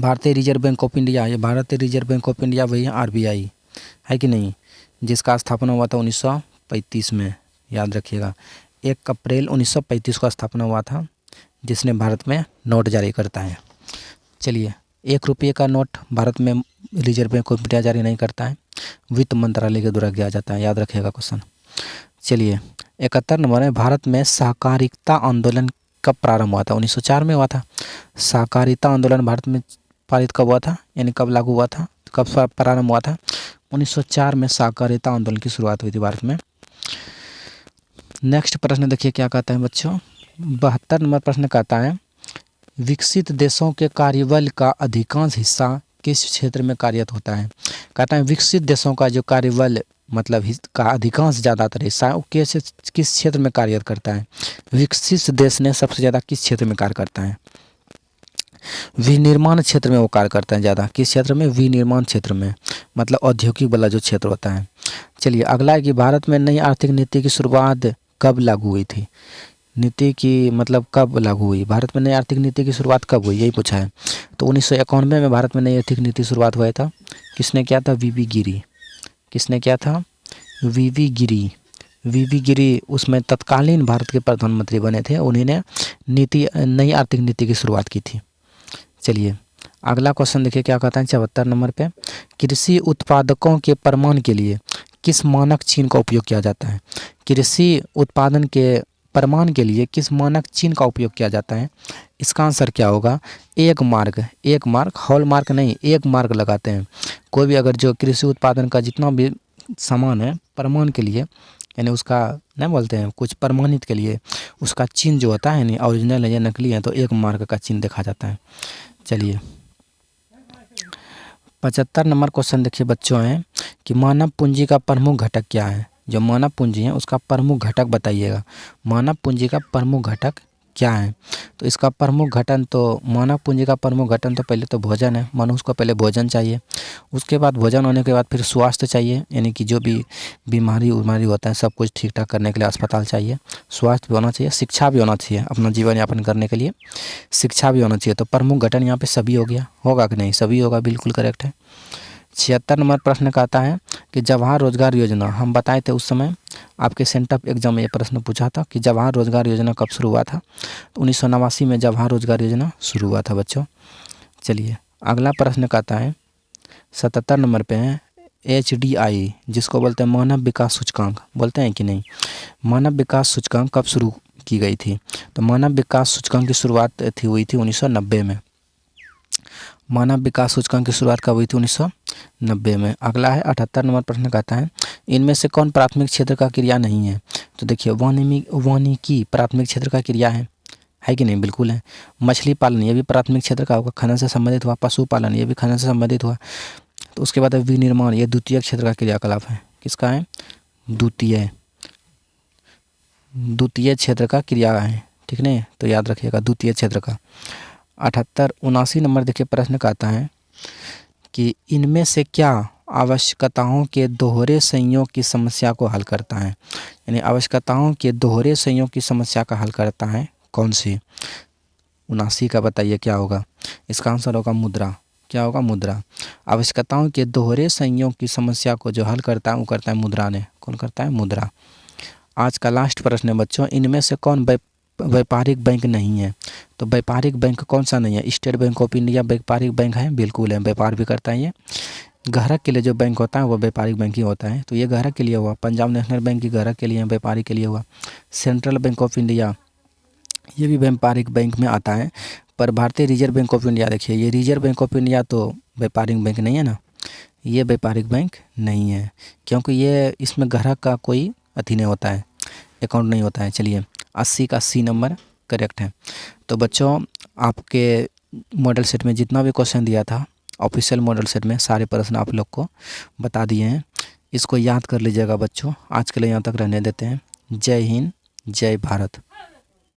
भारतीय रिजर्व बैंक ऑफ इंडिया, ये भारतीय रिजर्व बैंक ऑफ इंडिया वही है, आरबीआई है कि नहीं, जिसका स्थापना हुआ था 1935 में, याद रखिएगा। 1 अप्रैल 1935 को स्थापना हुआ था, जिसने भारत में नोट जारी करता है। चलिए 1 रुपये का नोट भारत में रिजर्व बैंक ऑफ इंडिया जारी नहीं करता है, वित्त मंत्रालय के द्वारा किया जाता है, याद रखिएगा क्वेश्चन। चलिए 71 नंबर है भारत में सहकारिता आंदोलन कब प्रारंभ हुआ था? 1904 में हुआ था। सहकारिता आंदोलन भारत में पारित कब हुआ था, यानी कब लागू हुआ था, कब प्रारंभ हुआ था? 1904 में सहकारिता आंदोलन की शुरुआत हुई थी भारत में। नेक्स्ट प्रश्न देखिए क्या कहता है बच्चों, 72 नंबर प्रश्न कहता है विकसित देशों के कार्यबल का अधिकांश हिस्सा किस क्षेत्र में कार्यरत होता है? कहता है विकसित देशों का जो कार्यबल मतलब का अधिकांश ज़्यादातर हिस्सा वो किस क्षेत्र में कार्यरत करता है? विकसित देश ने सबसे ज़्यादा किस क्षेत्र में कार्य करता है? विनिर्माण क्षेत्र में वो कार्य करते हैं ज़्यादा। किस क्षेत्र में? विनिर्माण क्षेत्र में, मतलब औद्योगिक वाला जो क्षेत्र होता है। चलिए अगला है कि भारत में नई आर्थिक नीति की शुरुआत कब लागू हुई थी? नीति की मतलब कब लागू हुई? भारत में नई आर्थिक नीति की शुरुआत कब हुई, यही पूछा है। तो 1991 में भारत में नई आर्थिक नीति शुरुआत हुआ था। किसने किया था? वीवी गिरी। किसने किया था? वीवी गिरी। वीवी गिरी उसमें तत्कालीन भारत के प्रधानमंत्री बने थे, उन्हीं ने नई आर्थिक नीति की शुरुआत की थी। चलिए अगला क्वेश्चन देखिए क्या कहता है 74 नंबर पे, कृषि उत्पादकों के प्रमाण के लिए किस मानक चिन्ह का उपयोग किया जाता है? कृषि उत्पादन के प्रमाण के लिए किस मानक चिन्ह का उपयोग किया जाता है? इसका आंसर क्या होगा? एक मार्क, हॉल मार्क नहीं, एक मार्क लगाते हैं। कोई भी अगर जो कृषि उत्पादन का जितना भी सामान है प्रमाण के लिए, यानी उसका नहीं बोलते हैं कुछ प्रमाणित के लिए, उसका चिन्ह जो होता है यानी ओरिजिनल है या नकली है तो एक मार्क का चिन्ह देखा जाता है। चलिए 75 नंबर क्वेश्चन देखिए बच्चों है कि मानव पूंजी का प्रमुख घटक क्या है? जो मानव पूंजी है उसका प्रमुख घटक बताइएगा। मानव पूंजी का प्रमुख घटक क्या है? तो इसका प्रमुख घटन तो मानव पूंजी का प्रमुख घटन तो पहले तो भोजन है। मनुष्य को पहले भोजन चाहिए, उसके बाद भोजन होने के बाद फिर स्वास्थ्य चाहिए, यानी कि जो भी बीमारी होता है सब कुछ ठीक ठाक करने के लिए अस्पताल चाहिए, स्वास्थ्य भी होना चाहिए, शिक्षा भी होना चाहिए, अपना जीवन यापन करने के लिए शिक्षा भी होना चाहिए। तो प्रमुख घटन यहाँ पे सभी हो गया, होगा कि नहीं? सभी होगा, बिल्कुल करेक्ट है। 76 नंबर प्रश्न का आता है कि जवाहर रोजगार योजना हम बताए थे उस समय आपके सेंटअप एग्जाम में ये प्रश्न पूछा था कि जवाहर रोजगार योजना कब शुरू हुआ था? तो 1989 में जवाहर रोजगार योजना शुरू हुआ था बच्चों। चलिए अगला प्रश्न का आता है 77 नंबर पे है HDI, जिसको बोलते हैं मानव विकास सूचकांक, बोलते हैं कि नहीं? मानव विकास सूचकांक कब शुरू की गई थी? तो मानव विकास सूचकांक की शुरुआत हुई थी 1990 में। मानव विकास सूचकांक की शुरुआत कब हुई थी? 1990 में। अगला है 78 नंबर प्रश्न कहता है इनमें से कौन प्राथमिक क्षेत्र का क्रिया नहीं है? तो देखिए वानिकी प्राथमिक क्षेत्र का क्रिया है कि नहीं? बिल्कुल है। मछली पालन ये भी प्राथमिक क्षेत्र का होगा, खनन से संबंधित हुआ। पशुपालन ये भी खनन से संबंधित हुआ। तो उसके बाद विनिर्माण ये द्वितीय क्षेत्र का क्रियाकलाप है। किसका है? द्वितीय क्षेत्र का क्रिया है, ठीक नहीं? तो याद रखिएगा द्वितीय क्षेत्र का। 78-79 नंबर देखिए प्रश्न का आता है कि इनमें से क्या आवश्यकताओं के दोहरे संयोग की समस्या को हल करता है? यानी आवश्यकताओं के दोहरे संयोग की समस्या का हल करता है कौन सी? 79 का बताइए क्या होगा? इसका आंसर होगा मुद्रा। क्या होगा? मुद्रा। आवश्यकताओं के दोहरे संयोग की समस्या को जो हल करता है वो करता है मुद्रा ने। कौन करता है? मुद्रा। आज का लास्ट प्रश्न है बच्चों, इनमें से कौन व्यापारिक बैंक नहीं है? तो व्यापारिक बैंक कौन सा नहीं है? स्टेट बैंक ऑफ इंडिया व्यापारिक बैंक है, बिल्कुल है, व्यापार भी करता है ये। ग्राहक के लिए जो बैंक होता है वो व्यापारिक बैंक ही होता है, तो ये ग्राहक के लिए हुआ। पंजाब नेशनल बैंक की ग्राहक के लिए, व्यापारी के लिए हुआ। सेंट्रल बैंक ऑफ इंडिया ये भी व्यापारिक बैंक में आता है, पर भारतीय रिजर्व बैंक ऑफ इंडिया देखिए ये रिजर्व बैंक ऑफ इंडिया तो व्यापारिक बैंक नहीं है ना, ये व्यापारिक बैंक नहीं है, क्योंकि ये इसमें ग्राहक का कोई अथी नहीं होता है, अकाउंट नहीं होता है। चलिए 80 का C नंबर करेक्ट है। तो बच्चों आपके मॉडल सेट में जितना भी क्वेश्चन दिया था ऑफिशियल मॉडल सेट में सारे प्रश्न आप लोग को बता दिए हैं, इसको याद कर लीजिएगा बच्चों। आज के लिए यहाँ तक रहने देते हैं। जय हिंद, जय भारत।